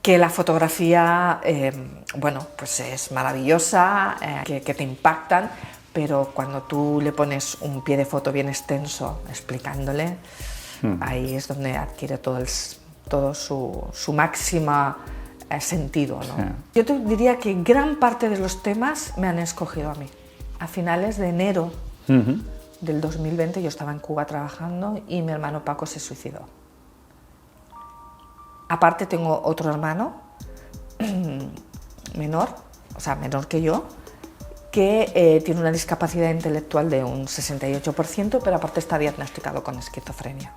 que la fotografía, bueno, pues es maravillosa, que te impactan, pero cuando tú le pones un pie de foto bien extenso explicándole, ahí es donde adquiere todo su máxima sentido, ¿no? Sí. Yo te diría que gran parte de los temas me han escogido a mí. A finales de enero del 2020 yo estaba en Cuba trabajando y mi hermano Paco se suicidó. Aparte tengo otro hermano menor, o sea, menor que yo, que tiene una discapacidad intelectual de un 68%, pero aparte está diagnosticado con esquizofrenia.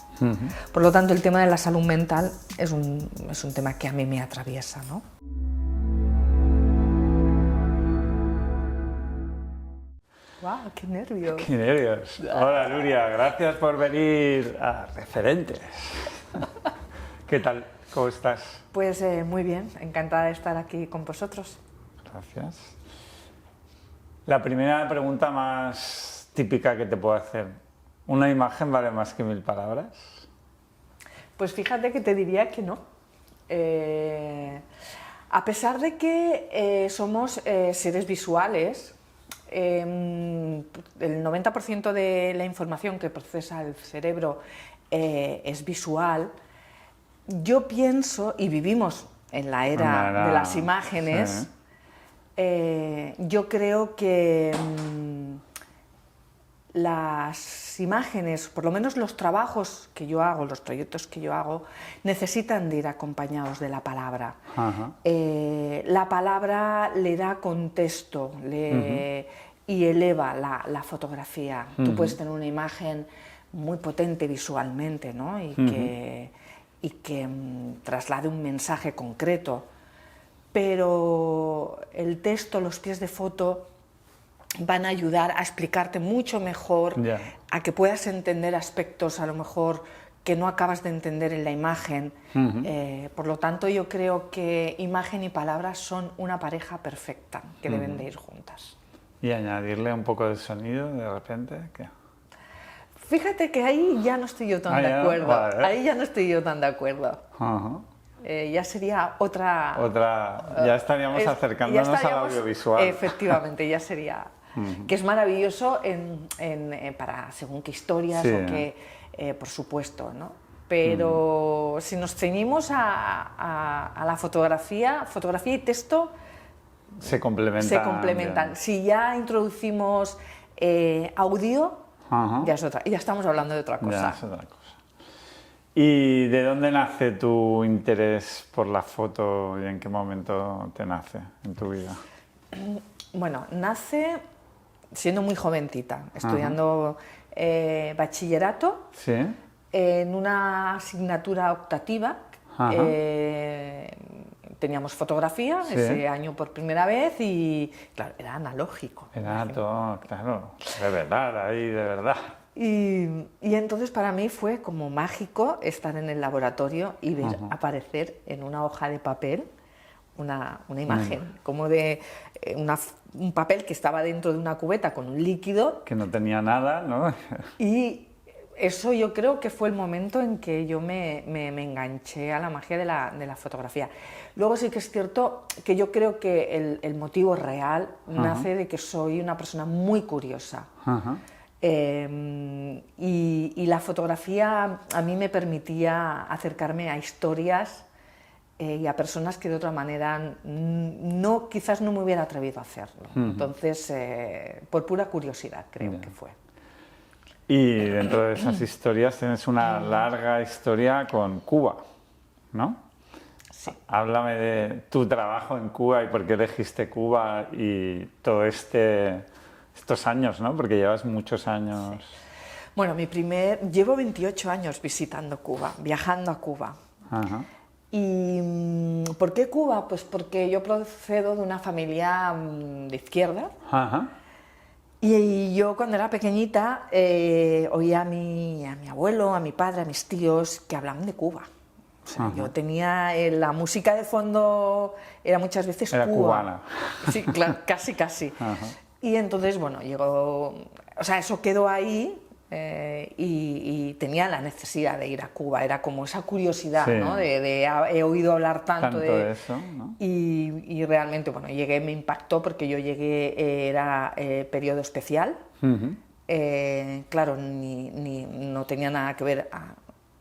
Por lo tanto, el tema de la salud mental es un tema que a mí me atraviesa, ¿no? ¡Guau, qué nervios! ¡Qué nervios! Hola, Nuria, gracias por venir a Referentes. ¿Qué tal? ¿Cómo estás? Pues muy bien, encantada de estar aquí con vosotros. Gracias. La primera pregunta más típica que te puedo hacer. ¿Una imagen vale más que 1000 palabras? Pues fíjate que te diría que no. A pesar de que somos seres visuales, el 90% de la información que procesa el cerebro es visual. Yo pienso, y vivimos en la era de las imágenes, sí. Yo creo que las imágenes, por lo menos los trabajos que yo hago, los proyectos que yo hago, necesitan de ir acompañados de la palabra. La palabra le da contexto y eleva la fotografía. Tú puedes tener una imagen muy potente visualmente, ¿no? y que traslade un mensaje concreto, pero el texto, los pies de foto van a ayudar a explicarte mucho mejor, a que puedas entender aspectos a lo mejor que no acabas de entender en la imagen. Por lo tanto, yo creo que imagen y palabras son una pareja perfecta, que deben de ir juntas. ¿Y añadirle un poco de sonido de repente? ¿Qué? Fíjate que ahí ya no estoy yo tan de acuerdo. Vale. Ahí ya no estoy yo tan de acuerdo. Ya sería otra... Ya estaríamos acercándonos al audiovisual. Efectivamente, ya sería... Que es maravilloso para según qué historias o qué, por supuesto, ¿no? Pero si nos ceñimos a la fotografía y texto... Se complementan. Si ya introducimos audio... Ya estamos hablando de otra cosa. Ya es otra cosa. ¿Y de dónde nace tu interés por la foto y en qué momento te nace en tu vida? Bueno, nace siendo muy jovencita, estudiando bachillerato, en una asignatura optativa. Teníamos fotografía ese año por primera vez y, claro, era analógico. Era todo, claro, de verdad. Y entonces para mí fue como mágico estar en el laboratorio y ver aparecer en una hoja de papel una imagen, como de un papel que estaba dentro de una cubeta con un líquido. Que no tenía nada, ¿no? Y eso yo creo que fue el momento en que yo me enganché a la magia de la fotografía. Luego sí que es cierto que yo creo que el motivo real nace de que soy una persona muy curiosa. Y la fotografía a mí me permitía acercarme a historias y a personas que de otra manera quizás no me hubiera atrevido a hacerlo. Entonces, por pura curiosidad creo que fue. Y dentro de esas historias tienes una larga historia con Cuba, ¿no? Sí. Háblame de tu trabajo en Cuba y por qué elegiste Cuba y todo estos años, ¿no? Porque llevas muchos años. Sí. Bueno, llevo 28 años visitando Cuba, viajando a Cuba. ¿Y por qué Cuba? Pues porque yo procedo de una familia de izquierda. Y yo cuando era pequeñita oía a mi abuelo, a mi padre, a mis tíos que hablaban de Cuba. O sea, yo tenía la música de fondo, era muchas veces Era Cuba. Cubana. Sí, claro, casi. Y entonces, bueno, eso quedó ahí y tenía la necesidad de ir a Cuba, era como esa curiosidad, ¿no? He oído hablar tanto de eso, ¿no? Y realmente, bueno, llegué, me impactó porque yo llegué, era periodo especial, claro, no tenía nada que ver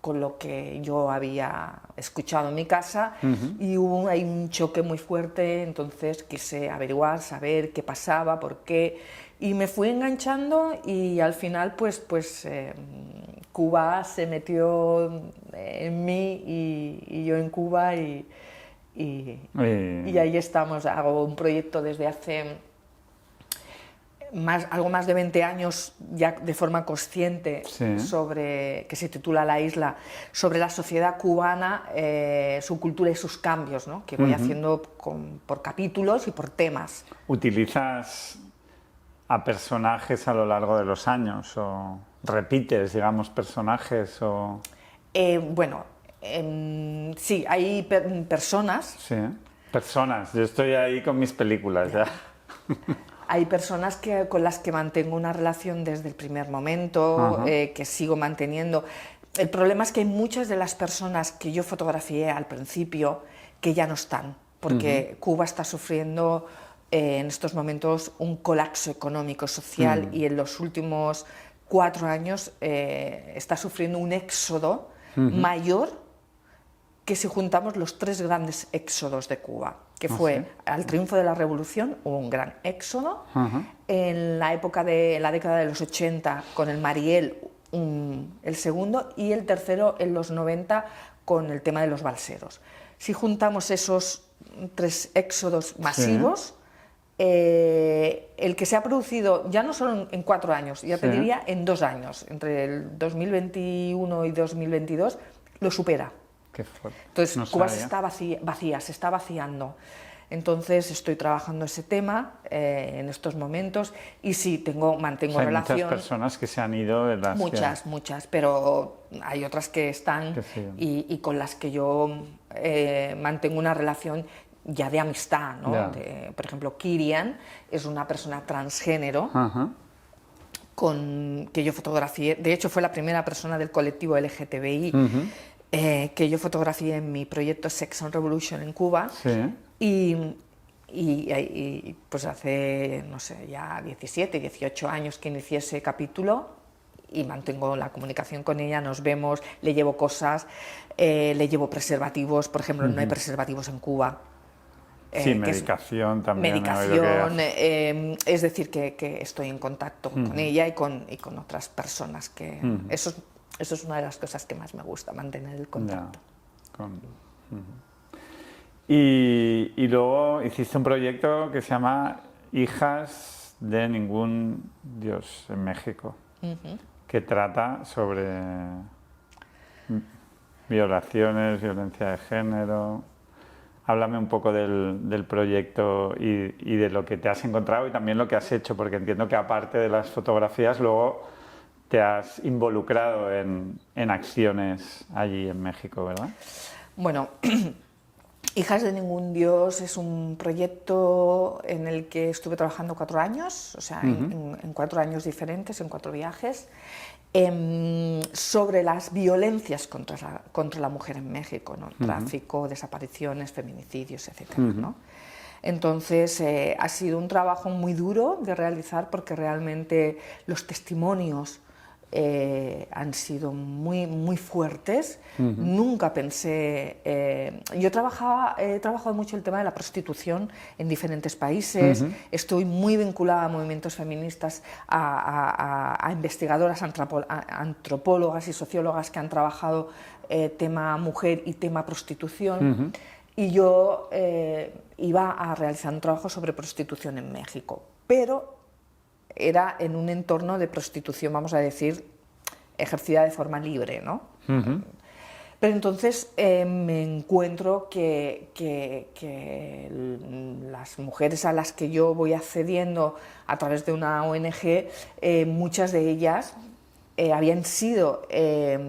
con lo que yo había escuchado en mi casa, y hubo ahí un choque muy fuerte, entonces quise averiguar, saber qué pasaba, por qué, y me fui enganchando y al final pues Cuba se metió en mí y yo en Cuba y ahí estamos. Hago un proyecto desde hace algo más de 20 años ya de forma consciente, que se titula La Isla, sobre la sociedad cubana, su cultura y sus cambios, ¿no? Que voy haciendo por capítulos y por temas. ¿Utilizas a personajes a lo largo de los años o repites, digamos, personajes? Bueno, sí, hay personas. Sí, personas. Yo estoy ahí con mis películas ya. Hay personas con las que mantengo una relación desde el primer momento, que sigo manteniendo. El problema es que hay muchas de las personas que yo fotografié al principio que ya no están, porque Cuba está sufriendo en estos momentos un colapso económico, social, y en los últimos 4 años está sufriendo un éxodo mayor que si juntamos los 3 grandes éxodos de Cuba, que fue al triunfo de la revolución, hubo un gran éxodo, en la década de los 80 con el Mariel, el segundo, y el tercero en los 90 con el tema de los balseros. Si juntamos esos 3 éxodos masivos, el que se ha producido ya no solo en 4 años, ya te diría en 2 años, entre el 2021 y 2022, lo supera. Entonces, no Cuba se está vaciando. Entonces, estoy trabajando ese tema en estos momentos y sí, mantengo relación. Hay muchas personas que se han ido de las muchas, pero hay otras que están y con las que yo mantengo una relación ya de amistad, ¿no? Por ejemplo, Kirian es una persona transgénero que yo fotografié. De hecho, fue la primera persona del colectivo LGTBI que yo fotografié en mi proyecto Sex and Revolution en Cuba, y pues hace, no sé, ya 17, 18 años que inicié ese capítulo y mantengo la comunicación con ella, nos vemos, le llevo cosas, le llevo preservativos, por ejemplo, no hay preservativos en Cuba. Medicación también. Medicación, es decir, que estoy en contacto con ella y con otras personas, que eso es una de las cosas que más me gusta, mantener el contacto. Y luego hiciste un proyecto que se llama Hijas de Ningún Dios en México, que trata sobre violaciones, violencia de género. Háblame un poco del proyecto y de lo que te has encontrado y también lo que has hecho, porque entiendo que aparte de las fotografías, luego te has involucrado en acciones allí en México, ¿verdad? Bueno, Hijas de Ningún Dios es un proyecto en el que estuve trabajando 4 años, o sea, en 4 años diferentes, en 4 viajes, sobre las violencias contra la mujer en México, ¿no? Tráfico, desapariciones, feminicidios, etc. ¿no? Entonces, ha sido un trabajo muy duro de realizar porque realmente los testimonios han sido muy fuertes. Nunca pensé... yo he trabajado mucho el tema de la prostitución en diferentes países, estoy muy vinculada a movimientos feministas, a investigadoras, antropólogas y sociólogas que han trabajado tema mujer y tema prostitución, y yo iba a realizar un trabajo sobre prostitución en México, pero era en un entorno de prostitución, vamos a decir, ejercida de forma libre, ¿no? Pero entonces me encuentro que las mujeres a las que yo voy accediendo a través de una ONG, muchas de ellas habían sido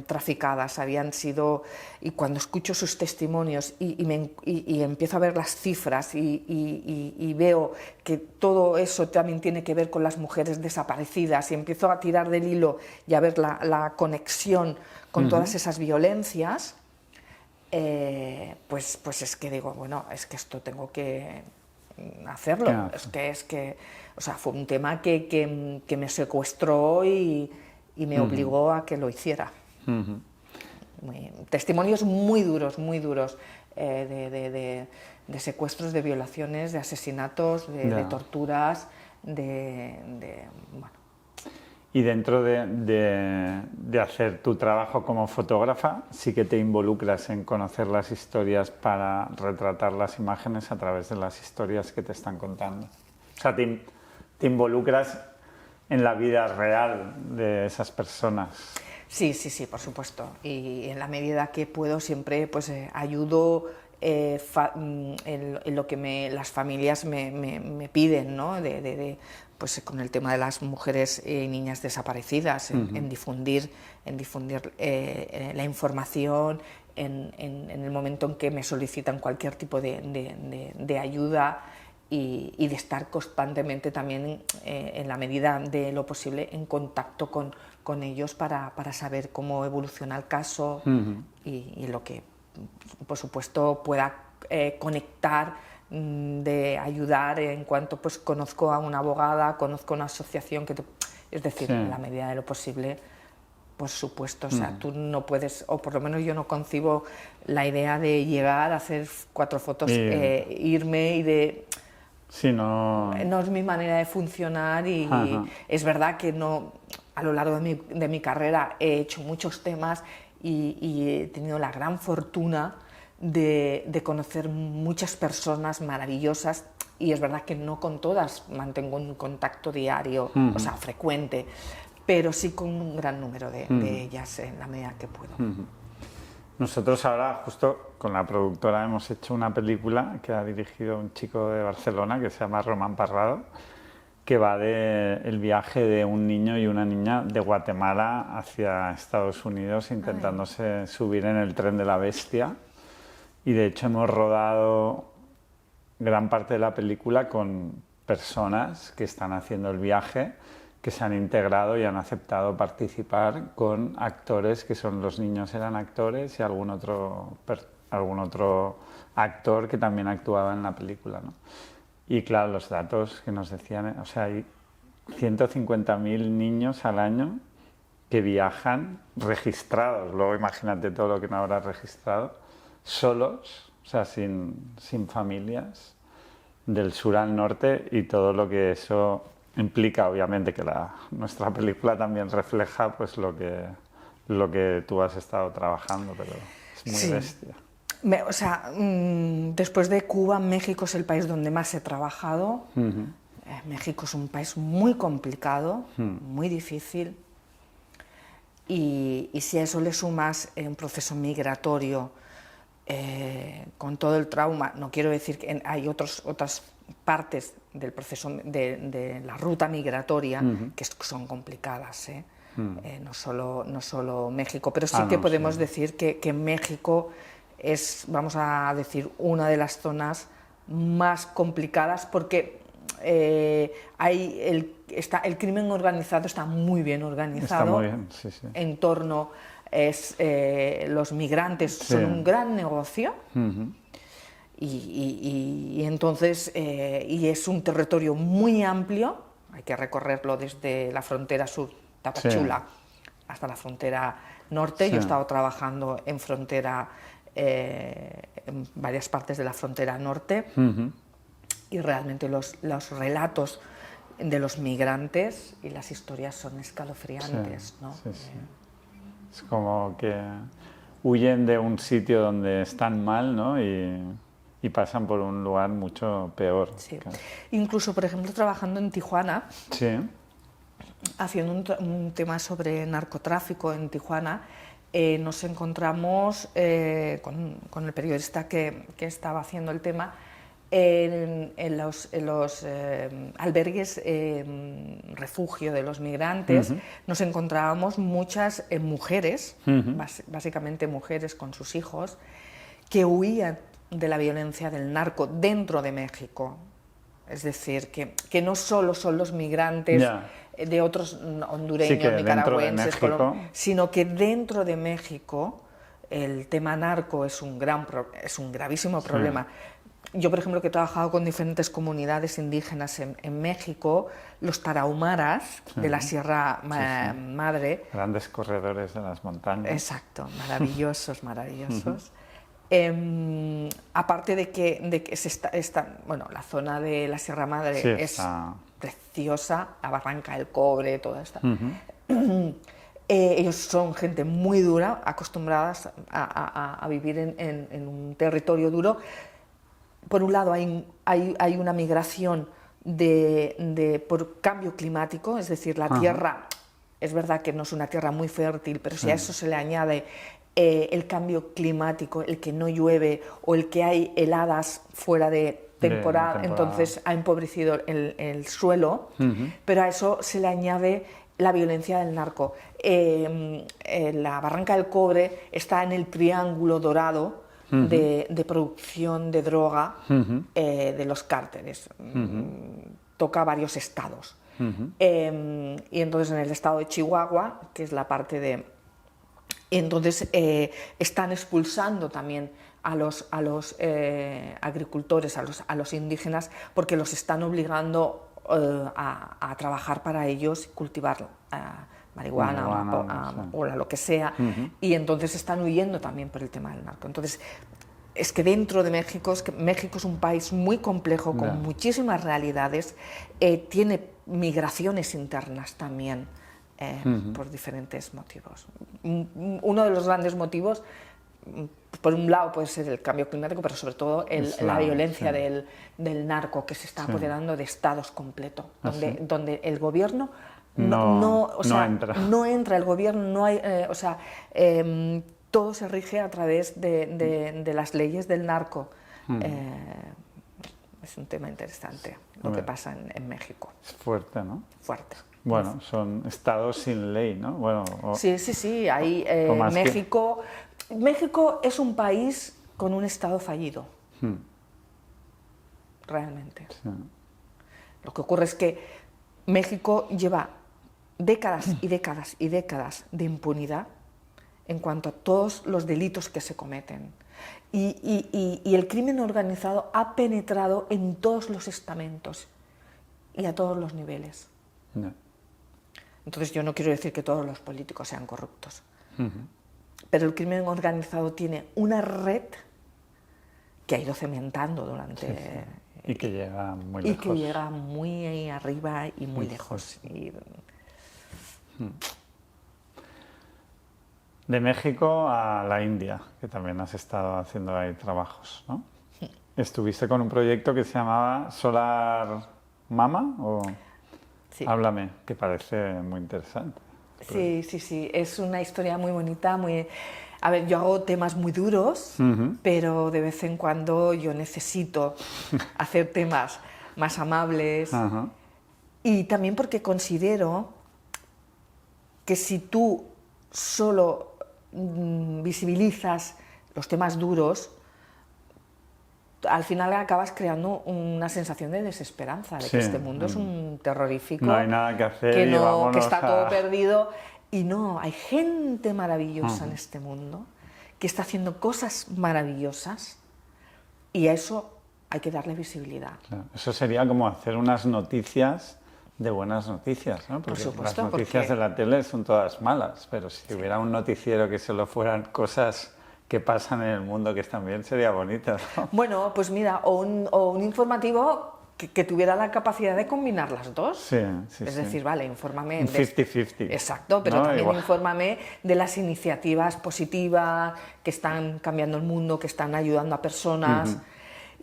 traficadas, habían sido... Y cuando escucho sus testimonios y empiezo a ver las cifras y veo que todo eso también tiene que ver con las mujeres desaparecidas y empiezo a tirar del hilo y a ver la conexión con todas esas violencias, pues es que digo, bueno, es que esto tengo que hacerlo. Claro. Es que, o sea, fue un tema que me secuestró y me obligó a que lo hiciera. Testimonios muy duros de secuestros, de violaciones, de asesinatos, de torturas, bueno. Y dentro de hacer tu trabajo como fotógrafa, sí que te involucras en conocer las historias para retratar las imágenes a través de las historias que te están contando. O sea, te involucras en la vida real de esas personas. Sí, por supuesto. Y en la medida que puedo siempre pues ayudo en lo que las familias me piden, ¿no? Pues con el tema de las mujeres y niñas desaparecidas, en difundir la información, en el momento en que me solicitan cualquier tipo de ayuda y de estar constantemente también, en la medida de lo posible, en contacto con ellos para saber cómo evoluciona el caso y lo que, por supuesto, pueda conectar, de ayudar en cuanto pues conozco a una abogada, conozco a una asociación, es decir, en la medida de lo posible, por supuesto. O sea, tú no puedes, o por lo menos yo no concibo la idea de llegar a hacer 4 fotos, irme y de... Sí, no es mi manera de funcionar y es verdad que no, a lo largo de mi carrera he hecho muchos temas y he tenido la gran fortuna de conocer muchas personas maravillosas, y es verdad que no con todas mantengo un contacto diario, o sea, frecuente, pero sí con un gran número de ellas en la medida que puedo. Nosotros ahora, justo con la productora, hemos hecho una película que ha dirigido un chico de Barcelona que se llama Román Parrado, que va del viaje de un niño y una niña de Guatemala hacia Estados Unidos intentándose subir en el tren de la bestia. Y de hecho hemos rodado gran parte de la película con personas que están haciendo el viaje, que se han integrado y han aceptado participar con actores que son, los niños eran actores y algún otro actor que también actuaba en la película, ¿no? Y claro, los datos que nos decían, o sea, hay 150.000 niños al año que viajan registrados, luego imagínate todo lo que no habrá registrado, solos, o sea, sin familias, del sur al norte, y todo lo que eso implica. Obviamente que nuestra película también refleja pues lo que tú has estado trabajando, pero es muy bestia. O sea, después de Cuba, México es el país donde más he trabajado. México es un país muy complicado, muy difícil, y si a eso le sumas un proceso migratorio, con todo el trauma, no quiero decir que hay otras partes del proceso de la ruta migratoria que son complicadas, no solo México, pero sí que podemos decir que México es, vamos a decir, una de las zonas más complicadas, porque el crimen organizado está muy bien organizado. Está muy bien, sí. En torno los migrantes son un gran negocio, y entonces y es un territorio muy amplio, hay que recorrerlo desde la frontera sur, Tapachula, hasta la frontera norte. Yo he estado trabajando en frontera, en varias partes de la frontera norte, y realmente los relatos de los migrantes y las historias son escalofriantes, ¿no? Es como que huyen de un sitio donde están mal, ¿no? Y pasan por un lugar mucho peor. Sí. Claro. Incluso, por ejemplo, trabajando en Tijuana, haciendo un tema sobre narcotráfico en Tijuana, nos encontramos con el periodista que estaba haciendo el tema, En los albergues refugio de los migrantes nos encontrábamos muchas mujeres, básicamente mujeres con sus hijos, que huían de la violencia del narco dentro de México. Es decir, que no solo son los migrantes de otros hondureños, nicaragüenses, sino que dentro de México el tema narco es un gravísimo problema. Yo, por ejemplo, que he trabajado con diferentes comunidades indígenas en México, los tarahumaras de la Sierra Madre. Grandes corredores de las montañas. Exacto, maravillosos, maravillosos. Aparte de que bueno, la zona de la Sierra Madre es preciosa, la Barranca del Cobre, toda esta. Ellos son gente muy dura, acostumbradas a vivir en un territorio duro. Por un lado hay una migración por cambio climático, es decir, la tierra, es verdad que no es una tierra muy fértil, pero si a eso se le añade el cambio climático, el que no llueve o el que hay heladas fuera de temporada, entonces ha empobrecido el suelo, pero a eso se le añade la violencia del narco. La Barranca del Cobre está en el triángulo dorado de producción de droga de los cárteles. Toca varios estados. Y entonces en el estado de Chihuahua, que es la parte de... Entonces están expulsando también a los agricultores, a los indígenas, porque los están obligando a trabajar para ellos, cultivar marihuana, o lo que sea, y entonces están huyendo también por el tema del narco. Entonces, es que dentro de México, México es un país muy complejo, con muchísimas realidades, tiene migraciones internas también, por diferentes motivos. Uno de los grandes motivos, por un lado puede ser el cambio climático, pero sobre todo la violencia del narco, que se está apoderando de estados completos, donde el gobierno no entra el gobierno, no hay, todo se rige a través de las leyes del narco. Es un tema interesante lo que pasa en México. Es fuerte, ¿no? Fuerte. Bueno, son estados sin ley, ¿no? Bueno, sí. Ahí, México es un país con un estado fallido. Realmente. Sí. Lo que ocurre es que México lleva décadas y décadas y décadas de impunidad en cuanto a todos los delitos que se cometen. Y el crimen organizado ha penetrado en todos los estamentos y a todos los niveles. No. Entonces yo no quiero decir que todos los políticos sean corruptos, pero el crimen organizado tiene una red que ha ido cementando durante... Y que llega muy lejos. Y que llega muy arriba y muy lejos. De México a la India, que también has estado haciendo ahí trabajos, ¿no? Estuviste con un proyecto que se llamaba Solar Mama, o... Sí. Háblame, que parece muy interesante. Sí, es una historia muy bonita, A ver, yo hago temas muy duros, pero de vez en cuando yo necesito hacer temas más amables. Y también porque considero que si tú solo visibilizas los temas duros, al final acabas creando una sensación de desesperanza, de que este mundo es un terrorífico, no hay nada que hacer, que está todo perdido. Y no, hay gente maravillosa en este mundo que está haciendo cosas maravillosas, y a eso hay que darle visibilidad. Claro, eso sería como hacer unas noticias de buenas noticias, ¿no? Porque por supuesto, las noticias de la tele son todas malas, pero si hubiera un noticiero que solo fueran cosas que pasan en el mundo que están bien, sería bonito, ¿no? Bueno, pues mira, o un informativo que tuviera la capacidad de combinar las dos. Es decir, vale, infórmame... Un 50-50. Exacto, pero también infórmame de las iniciativas positivas que están cambiando el mundo, que están ayudando a personas.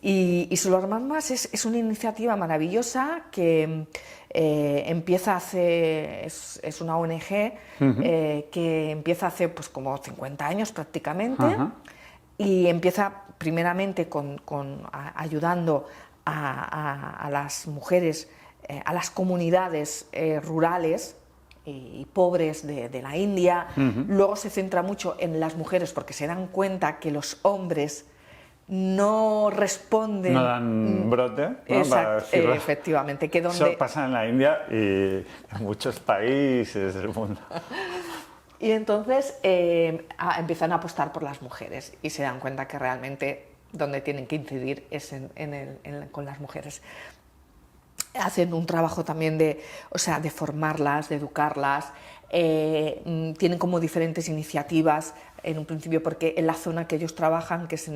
Y Solar Mamas es una iniciativa maravillosa que empieza hace... Es una ONG que empieza hace pues como 50 años prácticamente, y empieza primeramente ayudando a las mujeres, a las comunidades rurales y pobres de la India. Luego se centra mucho en las mujeres porque se dan cuenta que los hombres no responden. No dan brote, ¿no? Exacto, efectivamente. Que donde... Eso pasa en la India y en muchos países del mundo. Y entonces empiezan a apostar por las mujeres y se dan cuenta que realmente donde tienen que incidir es con las mujeres. Hacen un trabajo también de formarlas, de educarlas. Tienen como diferentes iniciativas en un principio, porque en la zona que ellos trabajan, que es se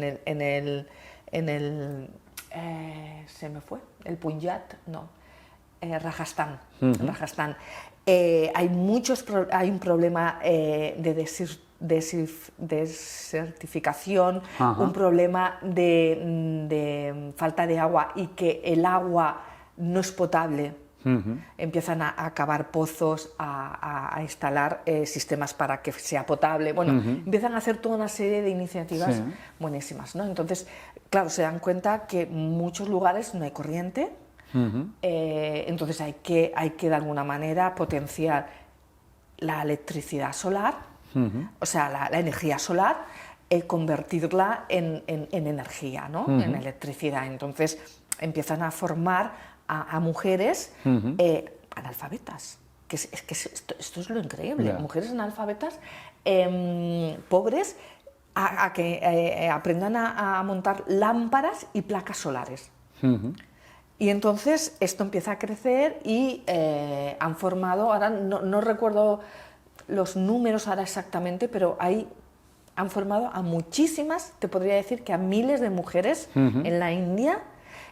me fue, el Punjab, no, Rajasthan. Rajasthan. Hay un problema de desertificación, un problema de falta de agua y que el agua no es potable. Empiezan a cavar pozos, a instalar sistemas para que sea potable. Bueno, empiezan a hacer toda una serie de iniciativas buenísimas, ¿no? Entonces, claro, se dan cuenta que en muchos lugares no hay corriente. Entonces hay que de alguna manera potenciar la electricidad solar, o sea, la energía solar, convertirla en energía, ¿no? En electricidad. Entonces empiezan a formar a mujeres analfabetas, que esto es lo increíble, mujeres analfabetas pobres a que aprendan a montar lámparas y placas solares. Y entonces esto empieza a crecer y han formado, ahora no recuerdo los números ahora exactamente, pero han formado a muchísimas, te podría decir que a miles de mujeres en la India.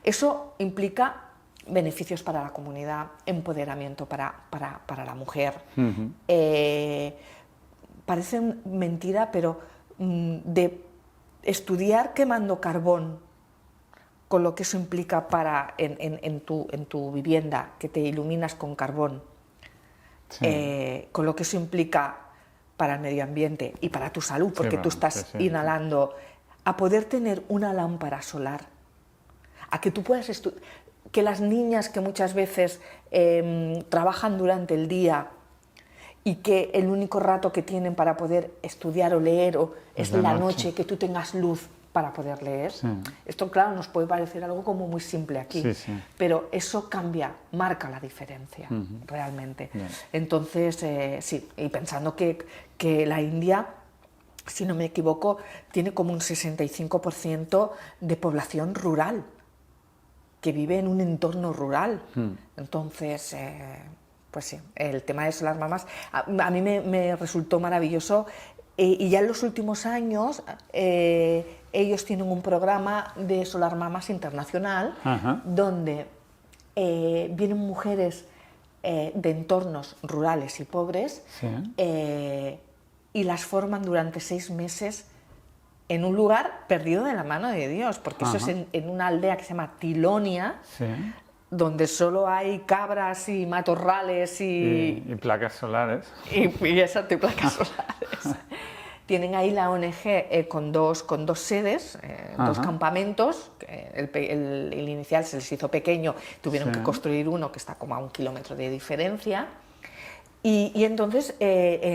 Eso implica beneficios para la comunidad, empoderamiento para la mujer. Parece mentira, pero de estudiar quemando carbón, con lo que eso implica en tu vivienda, que te iluminas con carbón, con lo que eso implica para el medio ambiente y para tu salud, porque tú estás inhalando, a poder tener una lámpara solar, a que tú puedas estudiar, que las niñas que muchas veces trabajan durante el día y que el único rato que tienen para poder estudiar o leer es la noche, que tú tengas luz para poder leer. Esto, claro, nos puede parecer algo como muy simple aquí, pero eso marca la diferencia, realmente. Entonces, sí, y pensando que la India, si no me equivoco, tiene como un 65% de población rural, que vive en un entorno rural. Entonces, pues sí, el tema de Solar Mamas a mí me resultó maravilloso. Y ya en los últimos años ellos tienen un programa de Solar Mamas internacional, donde vienen mujeres de entornos rurales y pobres y las forman durante 6 meses en un lugar perdido de la mano de Dios, porque eso es en una aldea que se llama Tilonia, donde solo hay cabras y matorrales y placas solares. Y placas solares. Tienen ahí la ONG con dos sedes, dos campamentos. El inicial se les hizo pequeño, tuvieron que construir uno que está como a 1 kilómetro de diferencia. Y entonces,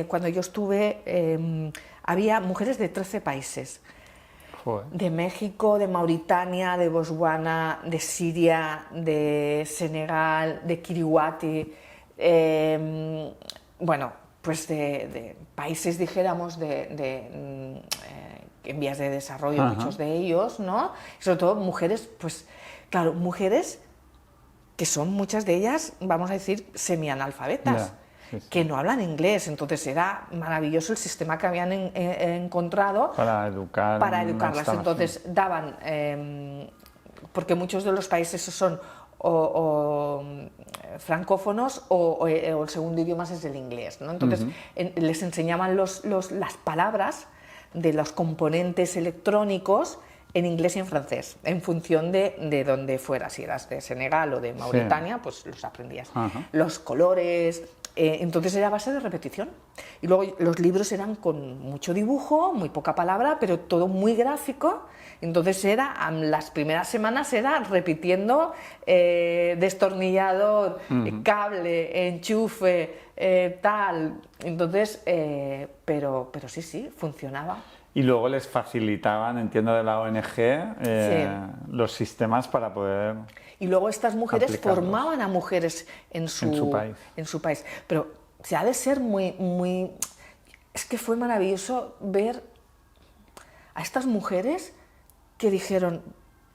cuando yo estuve, había mujeres de 13 países. Joder. De México, de Mauritania, de Botswana, de Siria, de Senegal, de Kiribati, bueno, pues de países, dijéramos, en vías de desarrollo, muchos de ellos, ¿no? Y sobre todo mujeres, pues claro, mujeres que son muchas de ellas, vamos a decir, semianalfabetas. Que no hablan inglés, entonces era maravilloso el sistema que habían encontrado para educarlas. Entonces daban, porque muchos de los países son o francófonos o el segundo idioma es el inglés, ¿no? Entonces les enseñaban las palabras de los componentes electrónicos en inglés y en francés, en función de dónde fueras. Si eras de Senegal o de Mauritania, pues los aprendías. Los colores, entonces era a base de repetición. Y luego los libros eran con mucho dibujo, muy poca palabra, pero todo muy gráfico. Entonces las primeras semanas era repitiendo destornillador, cable, enchufe, tal. Entonces, pero sí, funcionaba. Y luego les facilitaban, entiendo, de la ONG, los sistemas para poder. Y luego estas mujeres aplicarlos. Formaban a mujeres en su país. Pero se ha de ser muy... Es que fue maravilloso ver a estas mujeres que dijeron,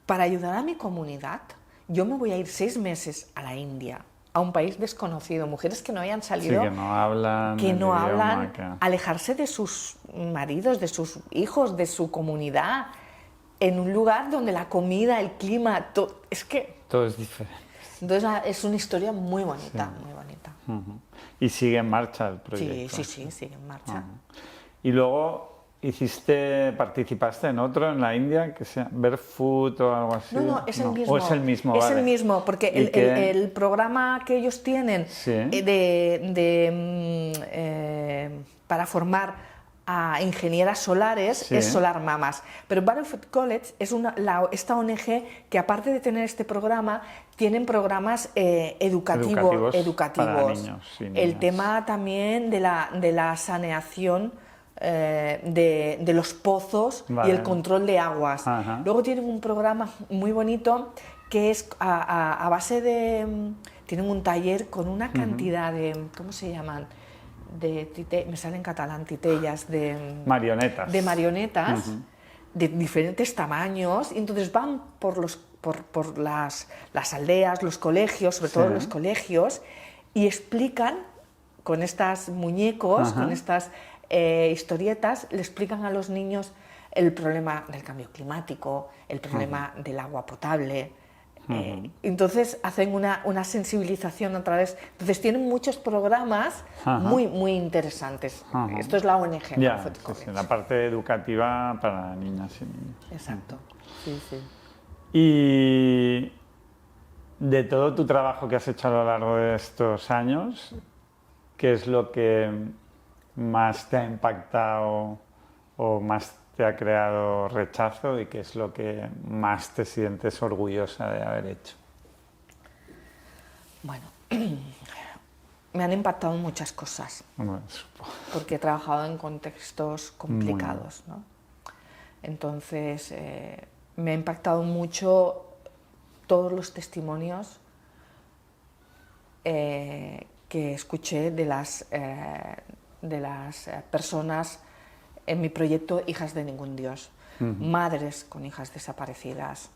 para ayudar a mi comunidad, yo me voy a ir 6 meses a la India, a un país desconocido, mujeres que no habían salido, sí, que no hablan, alejarse de sus maridos, de sus hijos, de su comunidad, en un lugar donde la comida, el clima, todo es diferente. Entonces es una historia muy bonita, muy bonita. Y sigue en marcha el proyecto. Sí, sigue en marcha. Y luego participaste en otro en la India, que sea Barefoot o algo así. No, es el mismo. ¿O es el mismo? Es el mismo, porque el programa que ellos tienen para formar a ingenieras solares es Solar Mamas. Pero Barefoot College es esta ONG que, aparte de tener este programa, tienen programas educativos. Para niños y niñas. El tema también de la saneación de los pozos y el control de aguas. Luego tienen un programa muy bonito que es a base de... Tienen un taller con una cantidad de... ¿Cómo se llaman? Me sale en catalán, titellas, de marionetas. De marionetas de diferentes tamaños, y entonces van por las aldeas, los colegios, sobre todo los colegios, y explican con estos muñecos, con estas historietas, le explican a los niños el problema del cambio climático, el problema del agua potable. Entonces hacen una sensibilización a través. Entonces tienen muchos programas muy interesantes. Esto es la ONG. La parte educativa para niñas y niños. Exacto. Sí. Y de todo tu trabajo que has hecho a lo largo de estos años, ¿qué es lo que más te ha impactado o más te ha creado rechazo, y qué es lo que más te sientes orgullosa de haber hecho? Bueno, me han impactado muchas cosas, porque he trabajado en contextos complicados, ¿no? Entonces, me ha impactado mucho todos los testimonios que escuché de las personas en mi proyecto Hijas de Ningún Dios. Madres con hijas desaparecidas,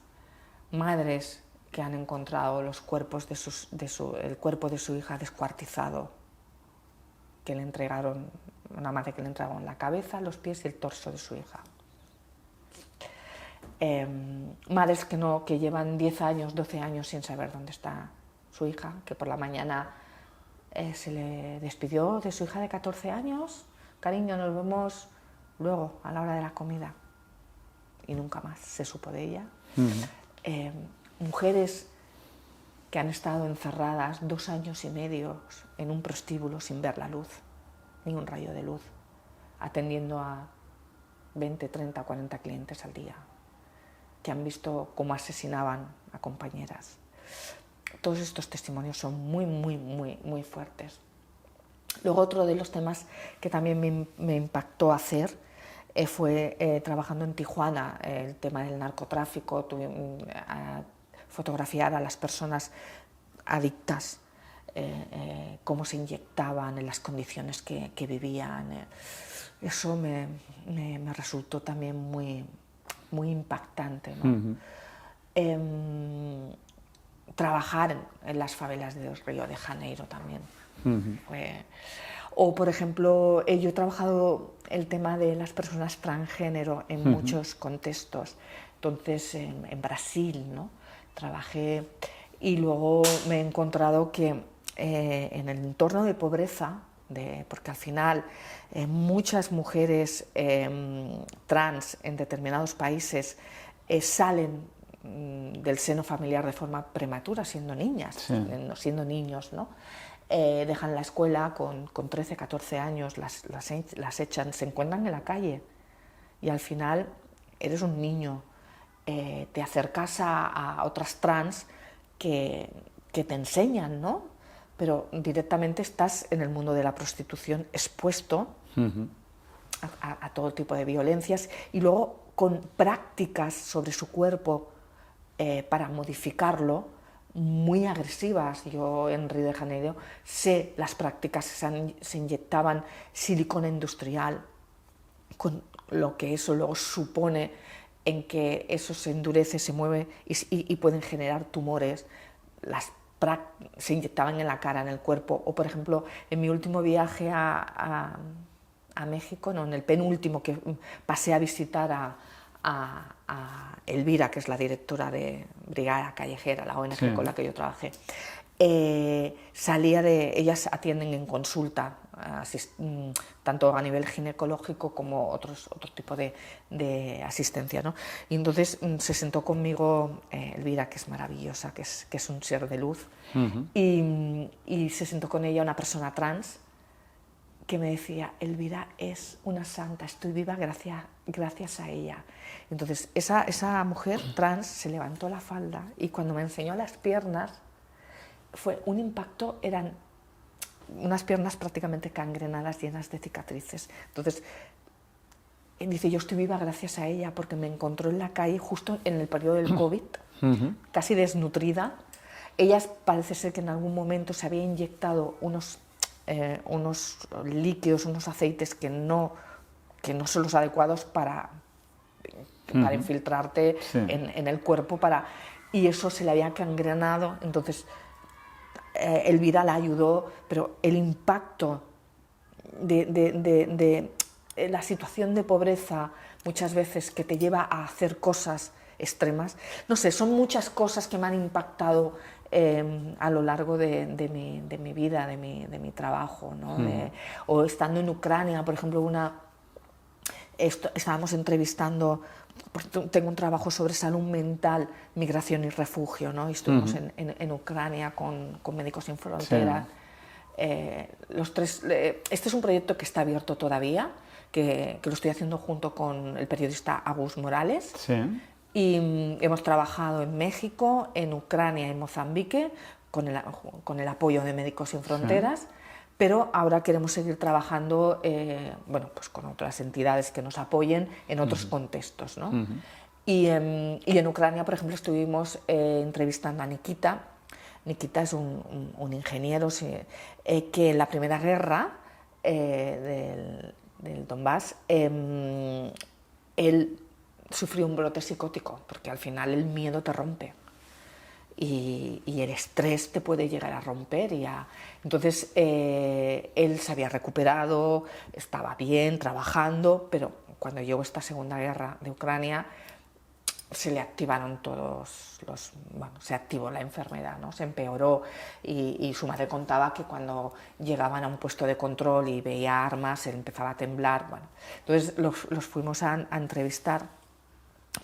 madres que han encontrado los cuerpos el cuerpo de su hija descuartizado, que le entregaron, una madre que le entregaron la cabeza, los pies y el torso de su hija. Madres que llevan 10 años, 12 años sin saber dónde está su hija, que por la mañana se le despidió de su hija de 14 años, cariño, nos vemos luego a la hora de la comida, y nunca más se supo de ella. Mujeres que han estado encerradas 2 años y medio en un prostíbulo sin ver la luz, ni un rayo de luz, atendiendo a 20, 30, 40 clientes al día, que han visto cómo asesinaban a compañeras. Todos estos testimonios son muy fuertes. Luego, otro de los temas que también me impactó hacer fue trabajando en Tijuana, el tema del narcotráfico, fotografiar a las personas adictas, cómo se inyectaban, en las condiciones que vivían. Eso me resultó también muy impactante, ¿no? Trabajar en las favelas de Río de Janeiro también. O, por ejemplo, yo he trabajado el tema de las personas transgénero en muchos contextos. Entonces, en Brasil, ¿no? Trabajé, y luego me he encontrado que en el entorno de pobreza, porque al final muchas mujeres trans en determinados países salen del seno familiar de forma prematura, siendo niñas, siendo niños, ¿no? dejan la escuela con 13, 14 años, las echan, se encuentran en la calle y al final eres un niño, te acercas a otras trans que te enseñan, ¿no? Pero directamente estás en el mundo de la prostitución expuesto a todo tipo de violencias y luego con prácticas sobre su cuerpo para modificarlo muy agresivas. Yo en Río de Janeiro sé las prácticas, se inyectaban silicona industrial, con lo que eso luego supone en que eso se endurece, se mueve y pueden generar tumores. Se inyectaban en la cara, en el cuerpo. O por ejemplo, en mi último viaje a México, no, en el penúltimo, que pasé a visitar a Elvira, que es la directora de Brigada Callejera, la ONG con la que yo trabajé. Ellas atienden en consulta, tanto a nivel ginecológico como otro tipo de asistencia, ¿no? Y entonces se sentó conmigo Elvira, que es maravillosa, que es un ser de luz, y se sentó con ella una persona trans que me decía: Elvira es una santa, estoy viva gracias a ella. Entonces esa mujer trans se levantó la falda y cuando me enseñó las piernas fue un impacto. Eran unas piernas prácticamente cangrenadas, llenas de cicatrices. Entonces dice: yo estoy viva gracias a ella, porque me encontró en la calle justo en el periodo del COVID, casi desnutrida. Ella parece ser que en algún momento se había inyectado unos líquidos, unos aceites que no son los adecuados para infiltrarte en el cuerpo, y eso se le había cangrenado. Entonces Elvira la ayudó, pero el impacto de la situación de pobreza muchas veces que te lleva a hacer cosas extremas, no sé, son muchas cosas que me han impactado a lo largo de mi vida, de mi trabajo, ¿no? O estando en Ucrania, por ejemplo, estábamos entrevistando, tengo un trabajo sobre salud mental, migración y refugio, ¿no? Y estuvimos en Ucrania con Médicos Sin Fronteras. Los tres, este es un proyecto que está abierto todavía, que lo estoy haciendo junto con el periodista Agus Morales. Y hemos trabajado en México, en Ucrania y en Mozambique con el apoyo de Médicos Sin Fronteras, pero ahora queremos seguir trabajando pues con otras entidades que nos apoyen en otros contextos, ¿no? Y en Ucrania, por ejemplo, estuvimos entrevistando a Nikita. Nikita es un ingeniero que en la primera guerra del Donbass, él sufrió un brote psicótico, porque al final el miedo te rompe y el estrés te puede llegar a romper. Entonces él se había recuperado, estaba bien, trabajando, pero cuando llegó esta segunda guerra de Ucrania se le activaron se activó la enfermedad, ¿no? Se empeoró y su madre contaba que cuando llegaban a un puesto de control y veía armas, él empezaba a temblar. Bueno, entonces los fuimos a entrevistar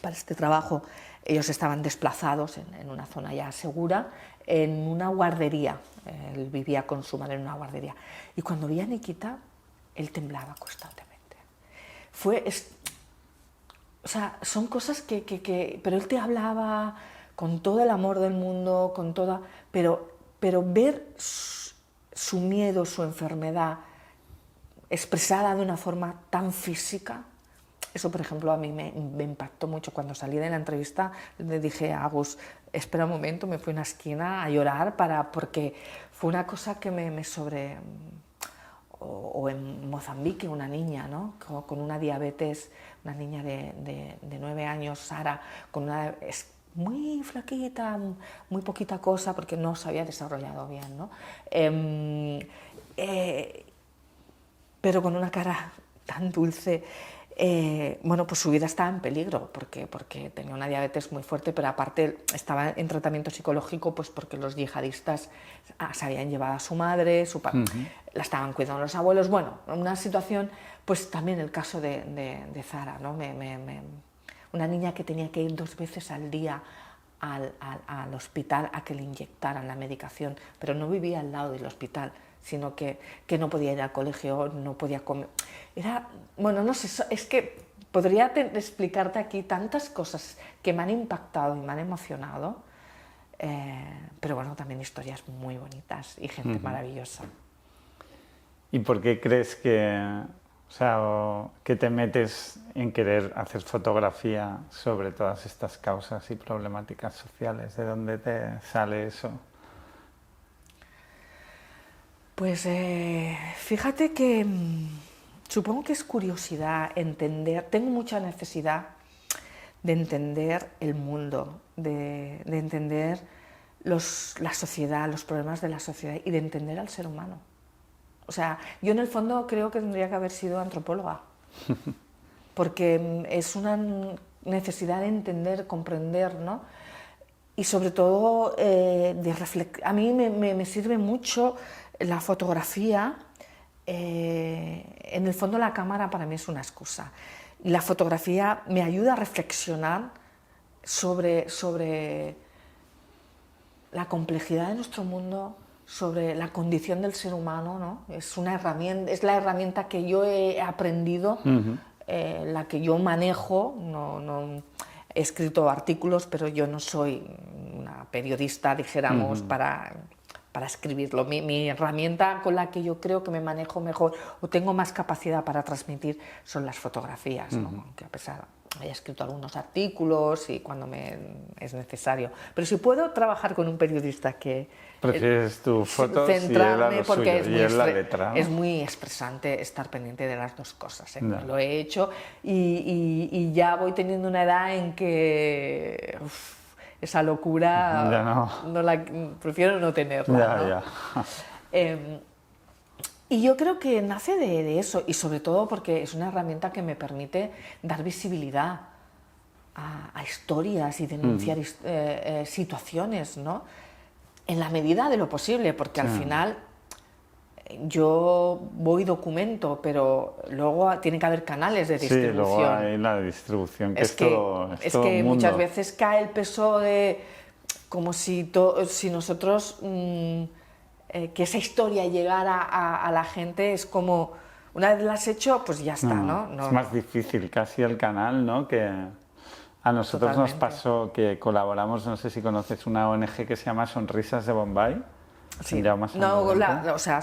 para este trabajo. Ellos estaban desplazados en una zona ya segura, en una guardería. Él vivía con su madre en una guardería. Y cuando vi a Nikita, él temblaba constantemente. O sea, son cosas pero él te hablaba con todo el amor del mundo, pero ver su miedo, su enfermedad expresada de una forma tan física, eso, por ejemplo, a mí me impactó mucho. Cuando salí de la entrevista le dije a Agus: espera un momento, me fui a una esquina a llorar porque fue una cosa que me sobre... O en Mozambique, una niña, ¿no? Con una diabetes, una niña de 9 años, Sara, es muy flaquita, muy poquita cosa, porque no se había desarrollado bien, ¿no? Pero con una cara tan dulce. Bueno, pues su vida estaba en peligro porque tenía una diabetes muy fuerte, pero aparte estaba en tratamiento psicológico, pues porque los yihadistas se habían llevado a su madre, la estaban cuidando los abuelos. Bueno, una situación, pues también el caso de Zara, ¿no? Una niña que tenía que ir 2 veces al día al hospital a que le inyectaran la medicación, pero no vivía al lado del hospital, sino que no podía ir al colegio, no podía comer. Bueno, no sé, es que podría explicarte aquí tantas cosas que me han impactado y me han emocionado, pero bueno, también historias muy bonitas y gente maravillosa. ¿Y por qué crees que te metes en querer hacer fotografía sobre todas estas causas y problemáticas sociales? ¿De dónde te sale eso? Pues fíjate que supongo que es curiosidad, entender, tengo mucha necesidad de entender el mundo, de entender la sociedad, los problemas de la sociedad y de entender al ser humano. O sea, yo en el fondo creo que tendría que haber sido antropóloga, porque es una necesidad de entender, comprender, ¿no? Y sobre todo, a mí me sirve mucho la fotografía. En el fondo la cámara para mí es una excusa. La fotografía me ayuda a reflexionar sobre la complejidad de nuestro mundo, sobre la condición del ser humano, ¿no? Es una herramienta, es la herramienta que yo he aprendido, la que yo manejo. No he escrito artículos, pero yo no soy una periodista, dijéramos, para escribirlo. Mi herramienta con la que yo creo que me manejo mejor o tengo más capacidad para transmitir son las fotografías, ¿no? Aunque a pesar haya escrito algunos artículos y cuando es necesario. Pero si puedo trabajar con un periodista que... Prefieres tus fotos centrarme, y él porque suyo, la letra, ¿no? Es muy estresante estar pendiente de las dos cosas, ¿eh? No. Lo he hecho y ya voy teniendo una edad en que esa locura prefiero no tenerla, ¿no? Y yo creo que nace de eso, y sobre todo porque es una herramienta que me permite dar visibilidad a historias y denunciar situaciones, ¿no? En la medida de lo posible, porque al final yo voy documento, pero luego tiene que haber canales de distribución. Sí, luego hay la distribución, que es todo que mundo. Muchas veces cae el peso de como si nosotros que esa historia llegara a la gente es como una vez la has hecho, pues ya está, ¿no? Es más difícil casi el canal, ¿no? Que a nosotros Totalmente. nos pasó que colaboramos, no sé si conoces una ONG que se llama Sonrisas de Bombay. Sí. No, o sea,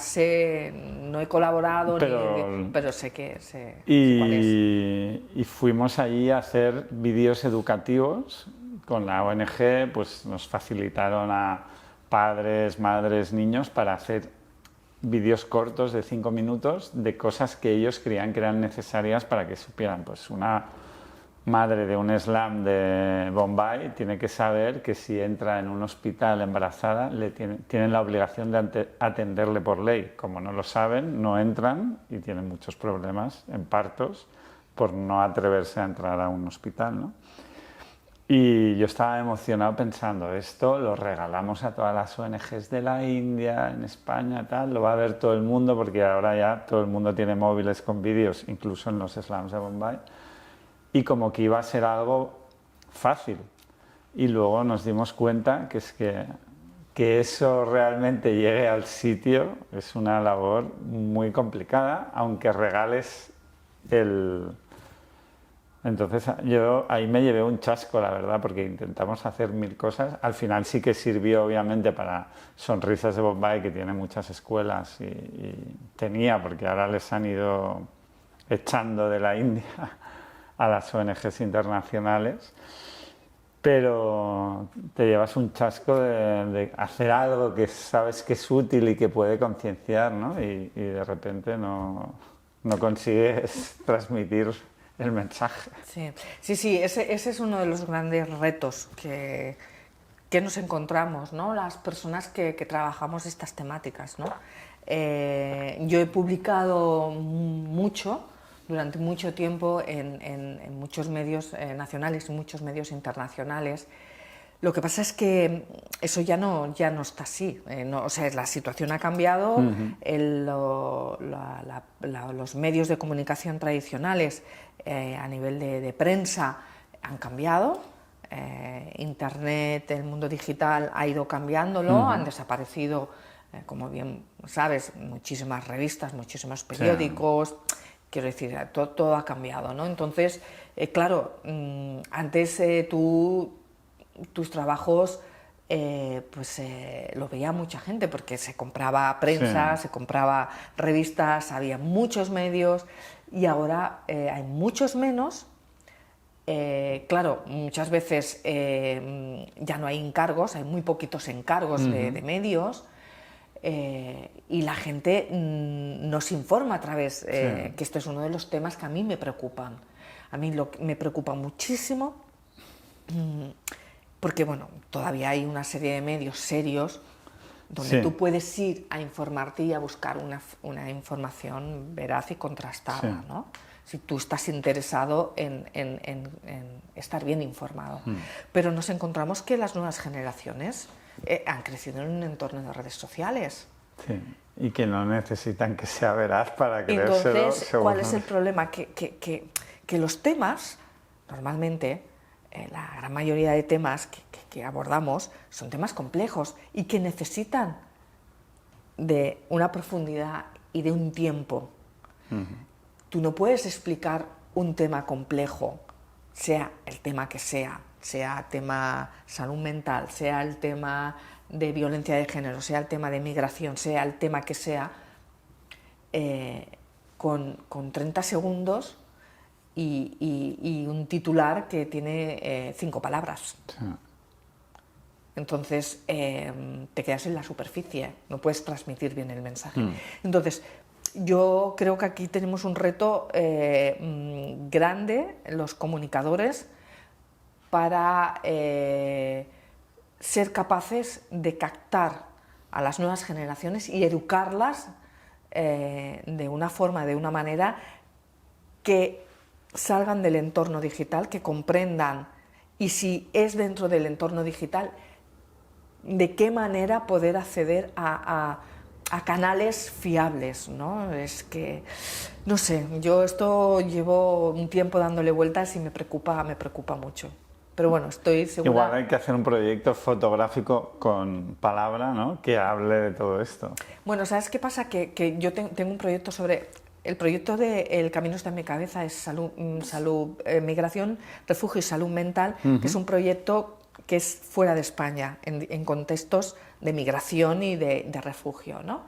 no he colaborado, pero sé que sé cuál es. Y fuimos allí a hacer vídeos educativos con la ONG, pues nos facilitaron a padres, madres, niños para hacer vídeos cortos de 5 minutos de cosas que ellos creían que eran necesarias para que supieran. Pues una madre de un slum de Bombay tiene que saber que si entra en un hospital embarazada tienen la obligación de atenderle por ley. Como no lo saben, no entran y tienen muchos problemas en partos por no atreverse a entrar a un hospital, ¿no? Y yo estaba emocionado pensando, esto lo regalamos a todas las ONGs de la India, en España, tal, lo va a ver todo el mundo, porque ahora ya todo el mundo tiene móviles con vídeos, incluso en los slums de Bombay, y como que iba a ser algo fácil. Y luego nos dimos cuenta que eso realmente llegue al sitio es una labor muy complicada, aunque regales el... Entonces yo ahí me llevé un chasco, la verdad, porque intentamos hacer 1000 cosas. Al final sí que sirvió, obviamente, para Sonrisas de Bombay, que tiene muchas escuelas y tenía, porque ahora les han ido echando de la India a las ONGs internacionales. Pero te llevas un chasco de hacer algo que sabes que es útil y que puede concienciar, ¿no? Y de repente no consigues transmitir el mensaje. Sí, ese es uno de los grandes retos que nos encontramos, ¿no? Las personas que trabajamos estas temáticas, ¿no? Yo he publicado mucho, durante mucho tiempo, en muchos medios nacionales y muchos medios internacionales. Lo que pasa es que eso ya no está así. O sea, la situación ha cambiado, los medios de comunicación tradicionales a nivel de prensa han cambiado, Internet, el mundo digital ha ido cambiándolo, han desaparecido, como bien sabes, muchísimas revistas, muchísimos periódicos. Sí. Quiero decir, todo ha cambiado, ¿no? Entonces, claro, antes tus trabajos lo veía mucha gente porque se compraba prensa, sí. Se compraba revistas, había muchos medios y ahora hay muchos menos. Claro, muchas veces ya no hay encargos, hay muy poquitos encargos de medios. Y la gente nos informa a través, sí. Que este es uno de los temas que a mí me preocupan. A mí me preocupa muchísimo porque, bueno, todavía hay una serie de medios serios donde sí. Tú puedes ir a informarte y a buscar una información veraz y contrastada, sí. ¿no? Si tú estás interesado en estar bien informado. Pero nos encontramos que las nuevas generaciones han crecido en un entorno de redes sociales. Sí, y que no necesitan que sea veraz para creérselo. Entonces, ¿cuál es el problema? Que los temas, normalmente, la gran mayoría de temas que abordamos son temas complejos y que necesitan de una profundidad y de un tiempo. Tú no puedes explicar un tema complejo, sea el tema que sea tema salud mental, sea el tema de violencia de género, sea el tema de migración, sea el tema que sea, con 30 segundos y un titular que tiene 5 palabras. Sí. Entonces, te quedas en la superficie, no puedes transmitir bien el mensaje. Entonces, yo creo que aquí tenemos un reto grande, los comunicadores, para ser capaces de captar a las nuevas generaciones y educarlas de una forma, de una manera que salgan del entorno digital, que comprendan, y si es dentro del entorno digital, de qué manera poder acceder a canales fiables, ¿no? Es que, no sé, yo esto llevo un tiempo dándole vueltas y me preocupa mucho. Pero bueno, estoy segura... Igual hay que hacer un proyecto fotográfico con palabra, ¿no?, que hable de todo esto. Bueno, ¿sabes qué pasa? Que yo tengo un proyecto sobre... El proyecto de El Camino está en mi cabeza es migración, refugio y salud mental, que es un proyecto que es fuera de España, en contextos de migración y de refugio, ¿no?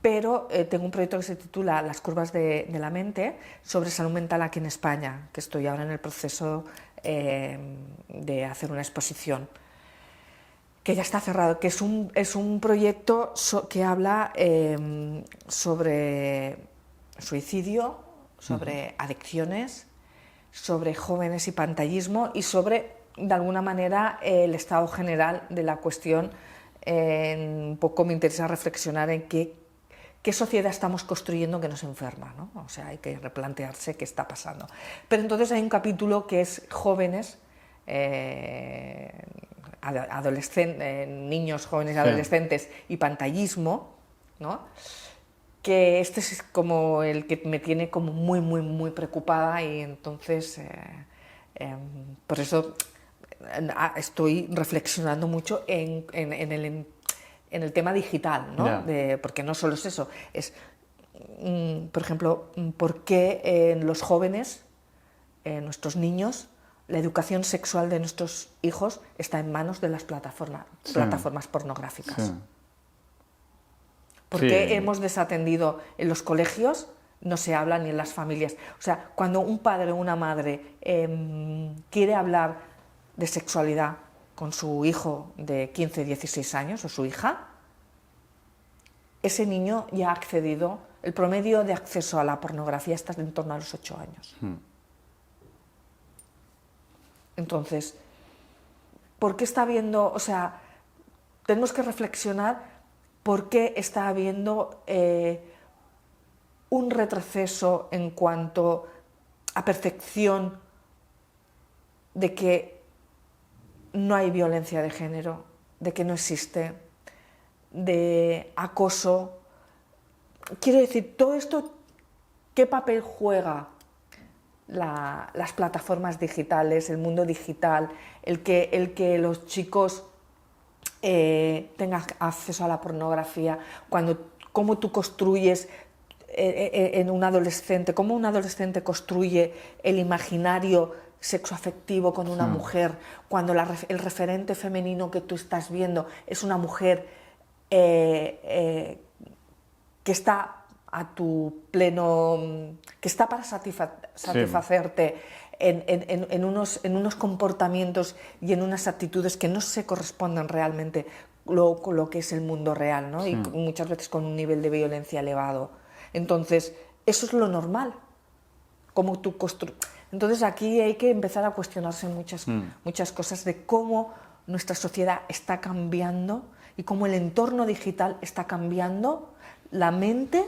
Pero tengo un proyecto que se titula Las curvas de la mente, sobre salud mental aquí en España, que estoy ahora en el proceso de hacer una exposición, que ya está cerrado, que es un proyecto que habla sobre suicidio, sobre adicciones, sobre jóvenes y pantallismo y sobre, de alguna manera, el estado general de la cuestión. Un poco me interesa reflexionar en qué sociedad estamos construyendo que nos enferma, ¿no? O sea, hay que replantearse qué está pasando. Pero entonces hay un capítulo que es jóvenes, niños, jóvenes y adolescentes y pantallismo, ¿no? Que este es como el que me tiene como muy, muy, muy preocupada y entonces por eso estoy reflexionando mucho en el tema digital, ¿no? Yeah. Porque no solo es eso, es, por ejemplo, por qué en los jóvenes, nuestros niños, la educación sexual de nuestros hijos está en manos de las plataformas pornográficas. Sí. ¿Por qué hemos desatendido en los colegios? No se habla ni en las familias. O sea, cuando un padre o una madre quiere hablar de sexualidad con su hijo de 15, 16 años o su hija, ese niño ya ha accedido, el promedio de acceso a la pornografía está en torno a los 8 años. Entonces, ¿por qué está habiendo, o sea, tenemos que reflexionar por qué está habiendo un retroceso en cuanto a percepción de que no hay violencia de género, de que no existe, de acoso? Quiero decir, todo esto, ¿qué papel juega las plataformas digitales, el mundo digital, el que los chicos tengan acceso a la pornografía, cómo tú construyes en un adolescente, cómo un adolescente construye el imaginario sexoafectivo con una mujer, cuando el referente femenino que tú estás viendo es una mujer que está a tu pleno, que está para satisfacerte en unos comportamientos y en unas actitudes que no se corresponden realmente con lo que es el mundo real, ¿no? Y muchas veces con un nivel de violencia elevado. Entonces, eso es lo normal. Cómo tú Entonces, aquí hay que empezar a cuestionarse muchas cosas de cómo nuestra sociedad está cambiando y cómo el entorno digital está cambiando la mente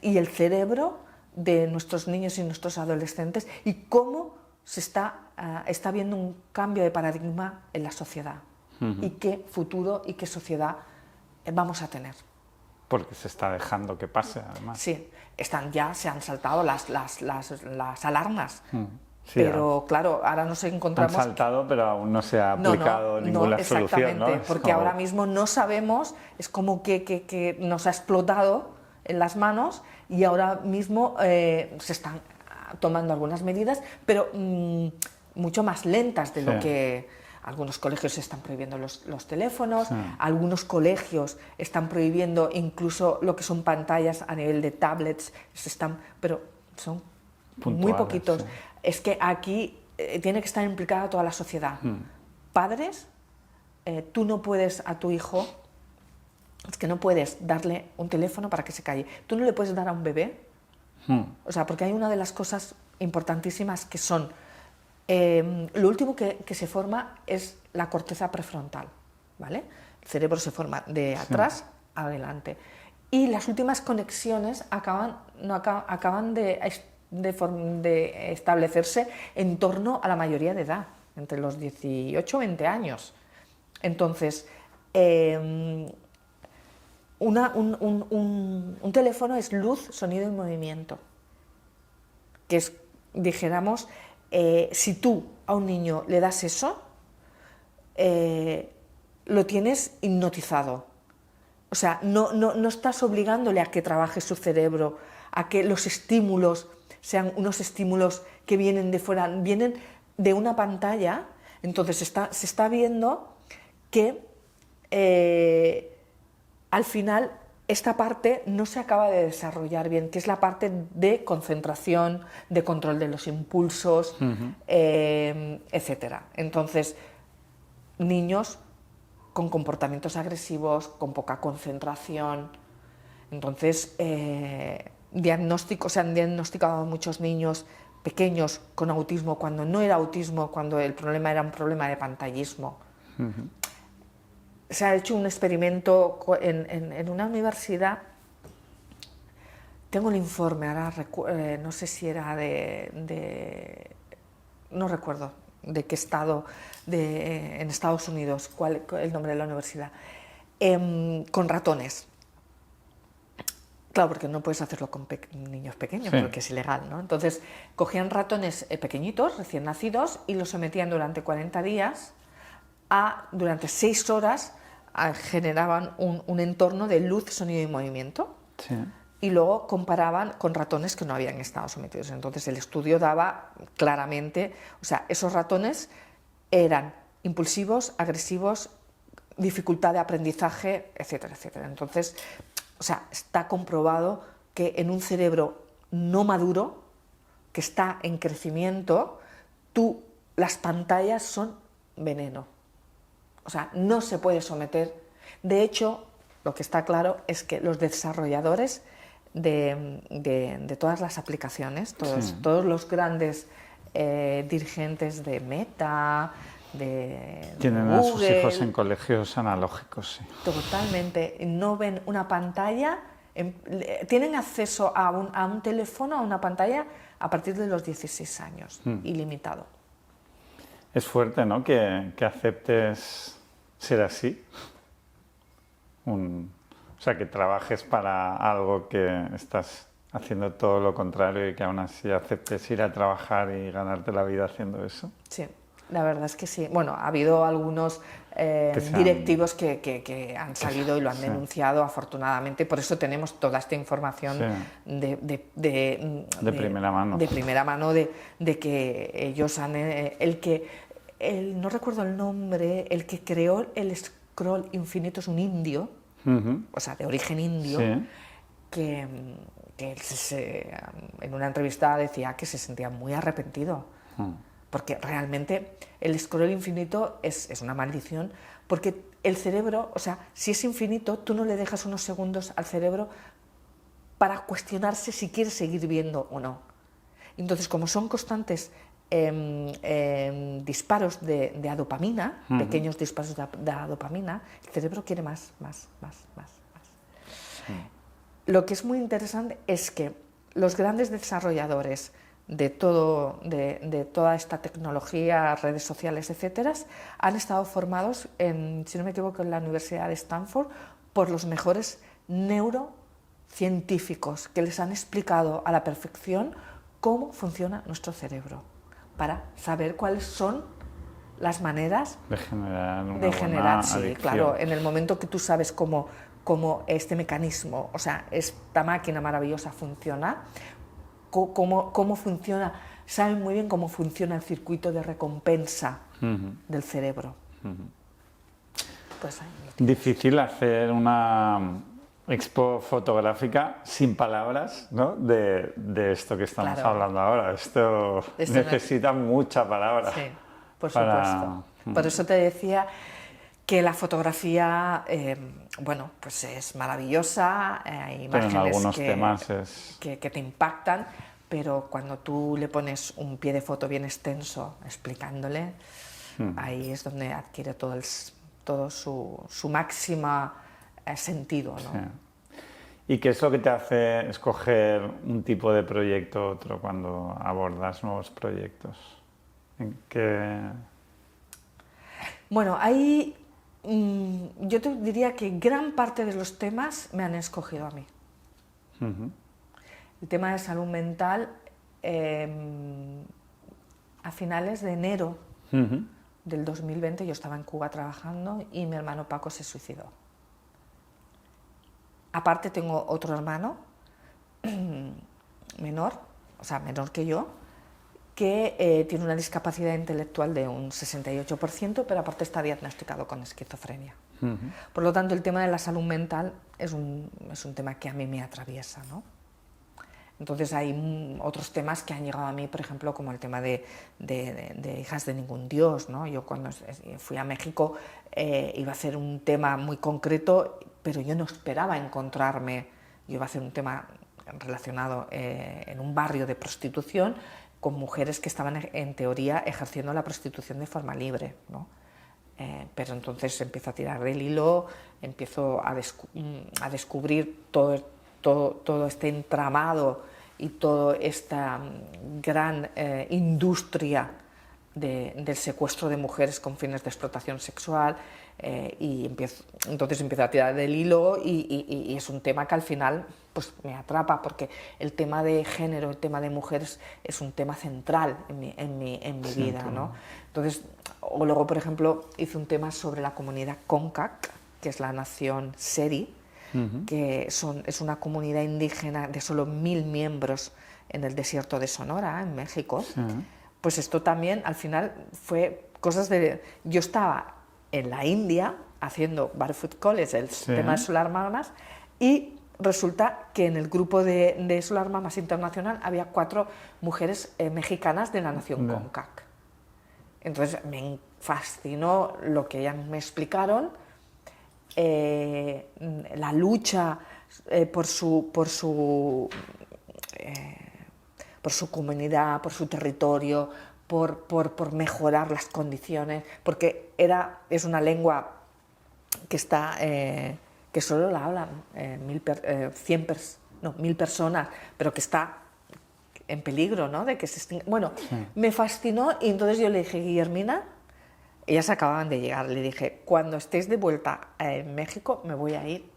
y el cerebro de nuestros niños y nuestros adolescentes, y cómo está habiendo un cambio de paradigma en la sociedad y qué futuro y qué sociedad vamos a tener. Porque se está dejando que pase, además. Sí, se han saltado las alarmas. Sí, pero claro, ahora nos encontramos... Han saltado, pero aún no se ha aplicado ninguna solución, ¿no? Porque ahora mismo no sabemos, es como que nos ha explotado en las manos, y ahora mismo se están tomando algunas medidas, pero mucho más lentas de lo que... Algunos colegios están prohibiendo los teléfonos, algunos colegios están prohibiendo incluso lo que son pantallas a nivel de tablets, pero son puntuales, muy poquitos. Sí. Es que aquí tiene que estar implicada toda la sociedad. Padres, tú no puedes a tu hijo, es que no puedes darle un teléfono para que se calle. Tú no le puedes dar a un bebé, o sea, porque hay una de las cosas importantísimas que son... lo último que se forma es la corteza prefrontal, ¿vale? El cerebro se forma de atrás a adelante, y las últimas conexiones acaban de establecerse en torno a la mayoría de edad, entre los 18 y 20 años. Entonces, un teléfono es luz, sonido y movimiento, que es, dijéramos, si tú a un niño le das eso, lo tienes hipnotizado. O sea, no estás obligándole a que trabaje su cerebro, a que los estímulos sean unos estímulos que vienen de fuera, vienen de una pantalla. Entonces se está viendo que al final esta parte no se acaba de desarrollar bien, que es la parte de concentración, de control de los impulsos, etcétera. Entonces, niños con comportamientos agresivos, con poca concentración. Entonces, se han diagnosticado a muchos niños pequeños con autismo cuando no era autismo, cuando el problema era un problema de pantallismo. Se ha hecho un experimento en una universidad, tengo el informe, ahora no sé si era no recuerdo de qué estado en Estados Unidos, cuál el nombre de la universidad, con ratones. Claro, porque no puedes hacerlo con niños pequeños, porque es ilegal, ¿no? Entonces, cogían ratones pequeñitos, recién nacidos, y los sometían durante 40 días durante 6 horas generaban un entorno de luz, sonido y movimiento, y luego comparaban con ratones que no habían estado sometidos. Entonces el estudio daba claramente, o sea, esos ratones eran impulsivos, agresivos, dificultad de aprendizaje, etcétera, etcétera. Entonces, o sea, está comprobado que en un cerebro no maduro, que está en crecimiento, las pantallas son veneno. O sea, no se puede someter. De hecho, lo que está claro es que los desarrolladores de todas las aplicaciones, todos los grandes dirigentes de Meta, tienen Google, a sus hijos en colegios analógicos. Sí. Totalmente. No ven una pantalla, tienen acceso a un teléfono, a una pantalla, a partir de los 16 años, ilimitado. Es fuerte, ¿no?, que aceptes ser así. O sea, que trabajes para algo que estás haciendo todo lo contrario y que aún así aceptes ir a trabajar y ganarte la vida haciendo eso. Sí, la verdad es que sí. Bueno, ha habido algunos directivos que han salido y lo han denunciado, afortunadamente. Por eso tenemos toda esta información de primera mano de que ellos han... no recuerdo el nombre, el que creó el scroll infinito es un indio, o sea, de origen indio, que en una entrevista decía que se sentía muy arrepentido. Porque realmente el scroll infinito es una maldición, porque el cerebro, o sea, si es infinito, tú no le dejas unos segundos al cerebro para cuestionarse si quiere seguir viendo o no. Entonces, como son constantes disparos de dopamina, pequeños disparos de dopamina, el cerebro quiere más. Lo que es muy interesante es que los grandes desarrolladores de toda esta tecnología, redes sociales, etcétera, han estado formados, si no me equivoco, en la Universidad de Stanford por los mejores neurocientíficos que les han explicado a la perfección cómo funciona nuestro cerebro, para saber cuáles son las maneras de generar sí, adicción. Claro, en el momento que tú sabes cómo este mecanismo, o sea, esta máquina maravillosa funciona, cómo funciona, saben muy bien cómo funciona el circuito de recompensa del cerebro. Pues difícil hacer una expo fotográfica sin palabras, ¿no? De esto que estamos hablando ahora. Esto necesita mucha palabra. Sí, por supuesto. Por eso te decía que la fotografía, bueno, pues es maravillosa, hay imágenes pero en algunos temas que te impactan, pero cuando tú le pones un pie de foto bien extenso explicándole, ahí es donde adquiere todo su máximo sentido, ¿no? Sí. ¿Y qué es lo que te hace escoger un tipo de proyecto u otro cuando abordas nuevos proyectos? Bueno, ahí yo te diría que gran parte de los temas me han escogido a mí. El tema de salud mental, a finales de enero del 2020 yo estaba en Cuba trabajando y mi hermano Paco se suicidó. Aparte tengo otro hermano menor, o sea, menor que yo, que tiene una discapacidad intelectual de un 68%, pero aparte está diagnosticado con esquizofrenia. Por lo tanto, el tema de la salud mental es un tema que a mí me atraviesa, ¿no? Entonces hay otros temas que han llegado a mí, por ejemplo, como el tema de Hijas de ningún Dios, ¿no? Yo cuando fui a México iba a hacer un tema muy concreto, pero yo no esperaba encontrarme, yo iba a hacer un tema relacionado en un barrio de prostitución con mujeres que estaban en teoría ejerciendo la prostitución de forma libre, ¿no? Pero entonces empiezo a tirar del hilo, empiezo a descubrir todo este entramado y toda esta gran industria del secuestro de mujeres con fines de explotación sexual, y entonces empiezo a tirar del hilo y es un tema que al final pues me atrapa, porque el tema de género, el tema de mujeres es un tema central en mi vida, ¿no? Entonces, o luego, por ejemplo, hice un tema sobre la comunidad Comcac, que es la nación Seri, que es una comunidad indígena de solo 1000 miembros en el desierto de Sonora, en México. Pues esto también, al final, fue cosas de... Yo estaba en la India haciendo Barefoot College, el tema de Solar Mamas, y resulta que en el grupo de Solar Mamas Internacional había 4 mujeres mexicanas de la nación Comcac. Entonces me fascinó lo que ellas me explicaron, la lucha por su comunidad, por su territorio, por mejorar las condiciones, porque es una lengua que está que solo la hablan 1000 personas, pero que está en peligro, ¿no? De que se extinga. Bueno, me fascinó, y entonces yo le dije, Guillermina, ellas acababan de llegar, le dije, cuando estéis de vuelta en México me voy a ir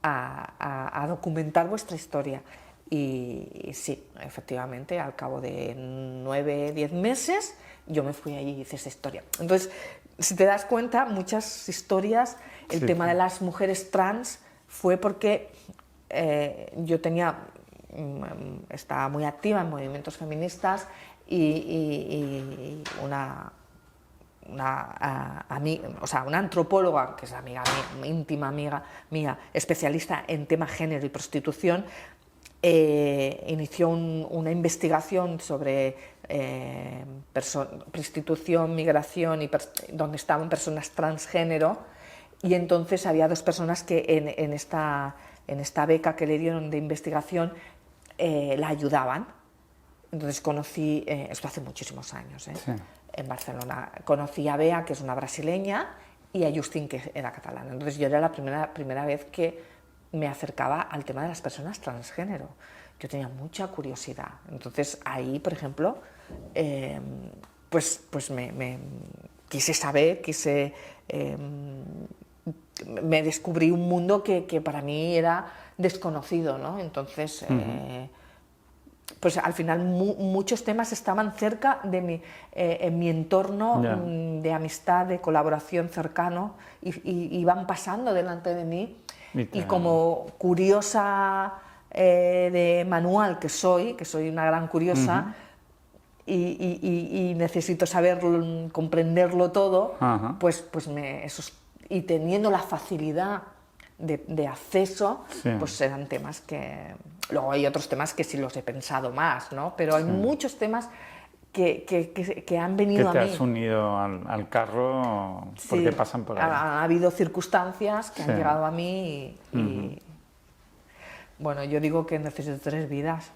a documentar vuestra historia. Y sí, efectivamente, al cabo de 9, 10 meses, yo me fui allí y hice esa historia. Entonces, si te das cuenta, muchas historias, el tema de las mujeres trans fue porque yo estaba muy activa en movimientos feministas y una antropóloga, que es íntima amiga mía, especialista en tema género y prostitución, inició una investigación sobre prostitución, migración y donde estaban personas transgénero, y entonces había 2 personas que en esta beca que le dieron de investigación la ayudaban. Entonces conocí, esto hace muchísimos años, sí, en Barcelona, conocí a Bea, que es una brasileña, y a Justin, que era catalana. Entonces yo era la primera vez que me acercaba al tema de las personas transgénero. Yo tenía mucha curiosidad. Entonces ahí, por ejemplo, pues me quise saber, me descubrí un mundo que para mí era desconocido, ¿no? Entonces, pues al final muchos temas estaban cerca de en mi entorno de amistad, de colaboración cercano, y van pasando delante de mí. Y como curiosa de manual que soy una gran curiosa, y necesito saberlo, comprenderlo todo, pues y teniendo la facilidad de acceso, pues eran temas que... Luego hay otros temas que sí los he pensado más, ¿no? Pero hay muchos temas que han venido a mí. Que te has unido al carro porque pasan por ahí. Ha habido circunstancias que han llegado a mí y bueno, yo digo que necesito 3 vidas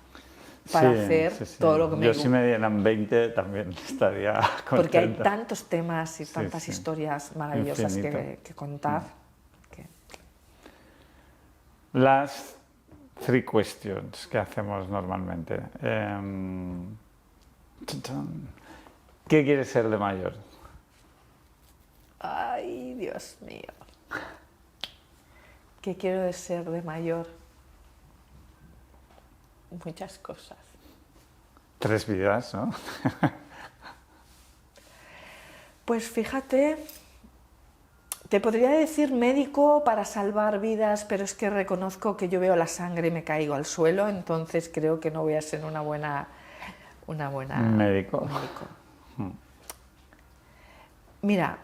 para hacer todo lo que me gusta. Yo si me dieran 20 también estaría contenta. Porque hay tantos temas y tantas historias maravillosas que contar. Las 3 questions que hacemos normalmente. ¿Qué quieres ser de mayor? Ay, Dios mío. ¿Qué quiero ser de mayor? Muchas cosas. 3 vidas, ¿no? Pues fíjate, te podría decir médico para salvar vidas, pero es que reconozco que yo veo la sangre y me caigo al suelo, entonces creo que no voy a ser una buena médico. Mira,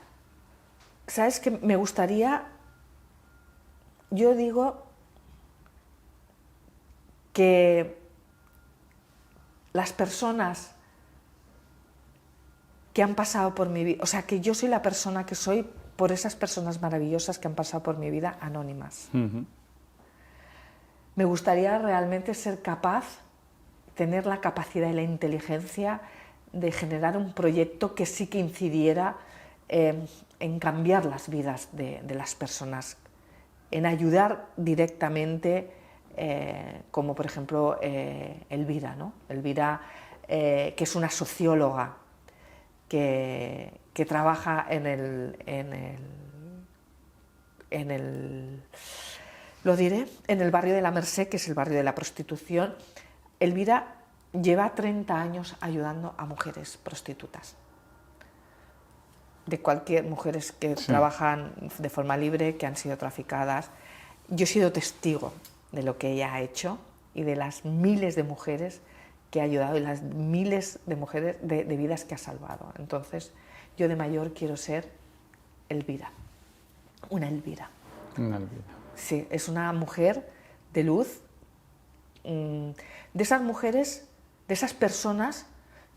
¿sabes qué? Me gustaría, yo digo que las personas que han pasado por mi vida, o sea, que yo soy la persona que soy por esas personas maravillosas que han pasado por mi vida anónimas. Me gustaría realmente ser capaz, tener la capacidad y la inteligencia de generar un proyecto que sí que incidiera en cambiar las vidas de las personas, en ayudar directamente, como por ejemplo Elvira, ¿no? Elvira, que es una socióloga que trabaja en el barrio de la Merced, que es el barrio de la prostitución. Elvira lleva 30 años ayudando a mujeres prostitutas, de mujeres que trabajan de forma libre, que han sido traficadas. Yo he sido testigo de lo que ella ha hecho y de las miles de mujeres que ha ayudado y las miles de mujeres de vidas que ha salvado. Entonces, yo de mayor quiero ser Elvira, una Elvira. Una Elvira. Sí, es una mujer de luz, de esas mujeres, de esas personas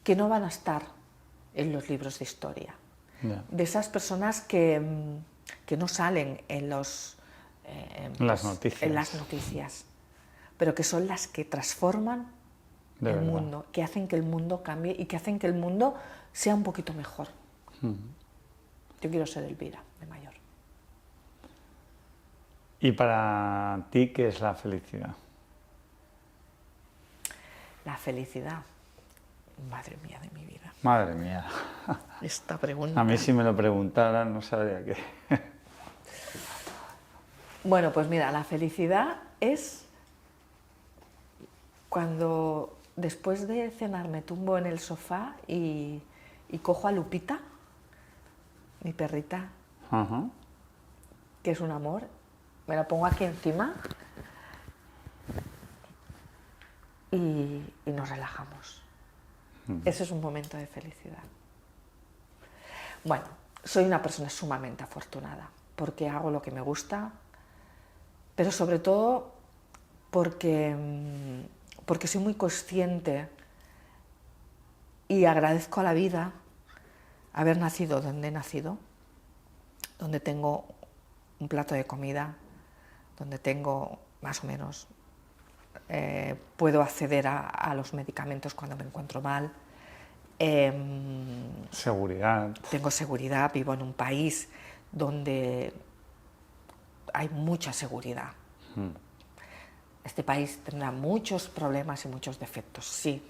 que no van a estar en los libros de historia, de esas personas que no salen en las noticias, pero que son las que transforman el mundo, que hacen que el mundo cambie y que hacen que el mundo sea un poquito mejor. Yo quiero ser Elvira, de mayor. ¿Y para ti qué es la felicidad? La felicidad, madre mía de mi vida. Madre mía. Esta pregunta. A mí si me lo preguntaran no sabría qué. Bueno, pues mira, la felicidad es Cuando después de cenar me tumbo en el sofá y cojo a Lupita, mi perrita, que es un amor, me la pongo aquí encima y nos relajamos. Ese es un momento de felicidad. Bueno, soy una persona sumamente afortunada porque hago lo que me gusta, pero sobre todo porque soy muy consciente y agradezco a la vida haber nacido donde he nacido, donde tengo un plato de comida, donde tengo más o menos, puedo acceder a los medicamentos cuando me encuentro mal. Seguridad. Tengo seguridad, vivo en un país donde hay mucha seguridad. Este país tendrá muchos problemas y muchos defectos, sí.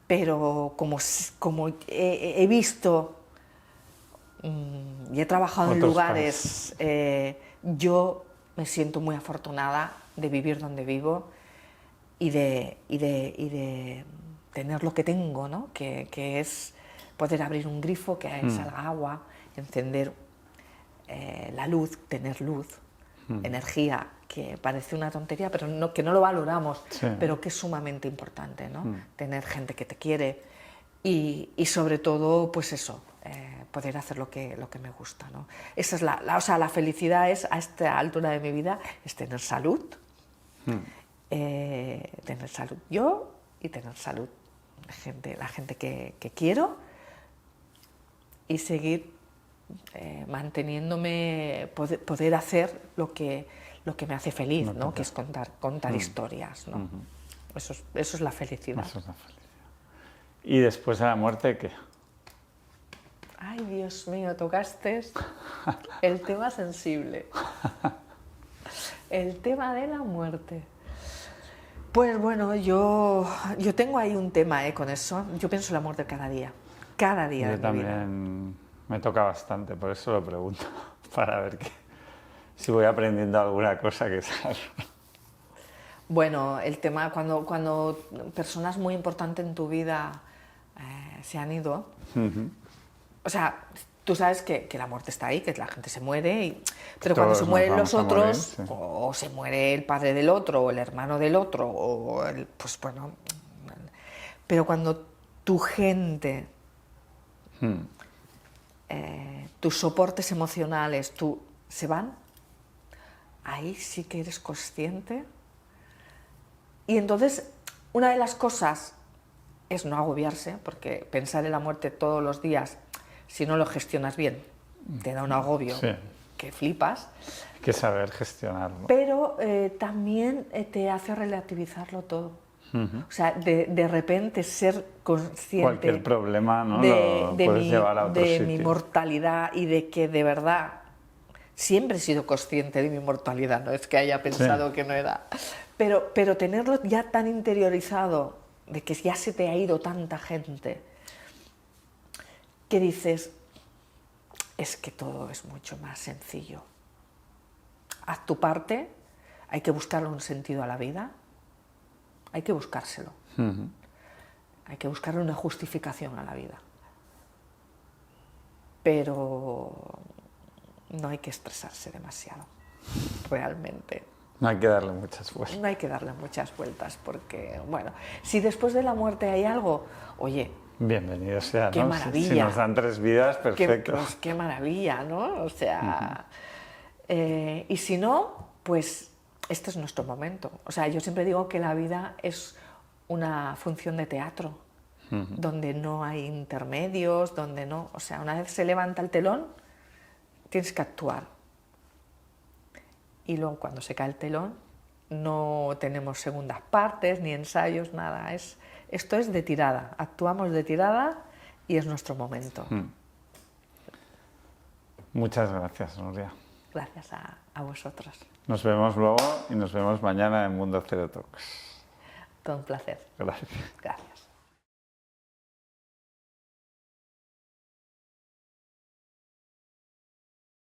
Pero como he visto y he trabajado en lugares, yo me siento muy afortunada de vivir donde vivo y de tener lo que tengo, ¿no? que es poder abrir un grifo, que salga agua, encender la luz, tener luz, energía, que parece una tontería, pero que no lo valoramos, pero que es sumamente importante, ¿no? Tener gente que te quiere y sobre todo, pues eso, poder hacer lo que me gusta, ¿no? Esa es la felicidad es, a esta altura de mi vida, es tener salud, tener salud yo y tener salud la gente que quiero y seguir manteniéndome, poder hacer lo que me hace feliz, ¿no? Que es contar historias, ¿no? Eso es la felicidad. Eso es la felicidad. ¿Y después de la muerte qué? Ay, Dios mío, tocaste el tema sensible. El tema de la muerte. Pues bueno, yo tengo ahí un tema con eso. Yo pienso en la muerte cada día de mi vida. Yo también me toca bastante, por eso lo pregunto, para ver si voy aprendiendo alguna cosa que salga. Bueno, el tema, cuando personas muy importantes en tu vida se han ido, o sea, tú sabes que la muerte está ahí, que la gente se muere, pero cuando se mueren los otros, o se muere el padre del otro, o el hermano del otro, pues bueno, pero cuando tu gente, tus soportes emocionales, se van, ahí sí que eres consciente. Y entonces, una de las cosas es no agobiarse, porque pensar en la muerte todos los días, si no lo gestionas bien, te da un agobio que flipas. Hay que saber gestionarlo. Pero también te hace relativizarlo todo. O sea, de repente ser consciente... Cualquier problema, ¿no? Lo puedes llevar a otro sitio. De mi mortalidad y de que de verdad siempre he sido consciente de mi mortalidad, no es que haya pensado que no era... Pero tenerlo ya tan interiorizado, de que ya se te ha ido tanta gente, que dices, es que todo es mucho más sencillo. Haz tu parte, hay que buscarle un sentido a la vida, hay que buscárselo. Hay que buscarle una justificación a la vida. Pero no hay que estresarse demasiado, realmente. No hay que darle muchas vueltas. No hay que darle muchas vueltas porque, bueno, si después de la muerte hay algo, oye... Bienvenido sea, qué ¿no? maravilla. Si nos dan 3 vidas, perfecto. Pues qué maravilla, ¿no? O sea... y si no, pues este es nuestro momento. O sea, yo siempre digo que la vida es una función de teatro, donde no hay intermedios, donde no... O sea, una vez se levanta el telón, tienes que actuar. Y luego cuando se cae el telón no tenemos segundas partes, ni ensayos, nada. Esto es de tirada, actuamos de tirada y es nuestro momento. Muchas gracias, Nuria. Gracias a vosotros. Nos vemos luego y nos vemos mañana en Mundo Cero Talks. Todo un placer. Gracias. Gracias.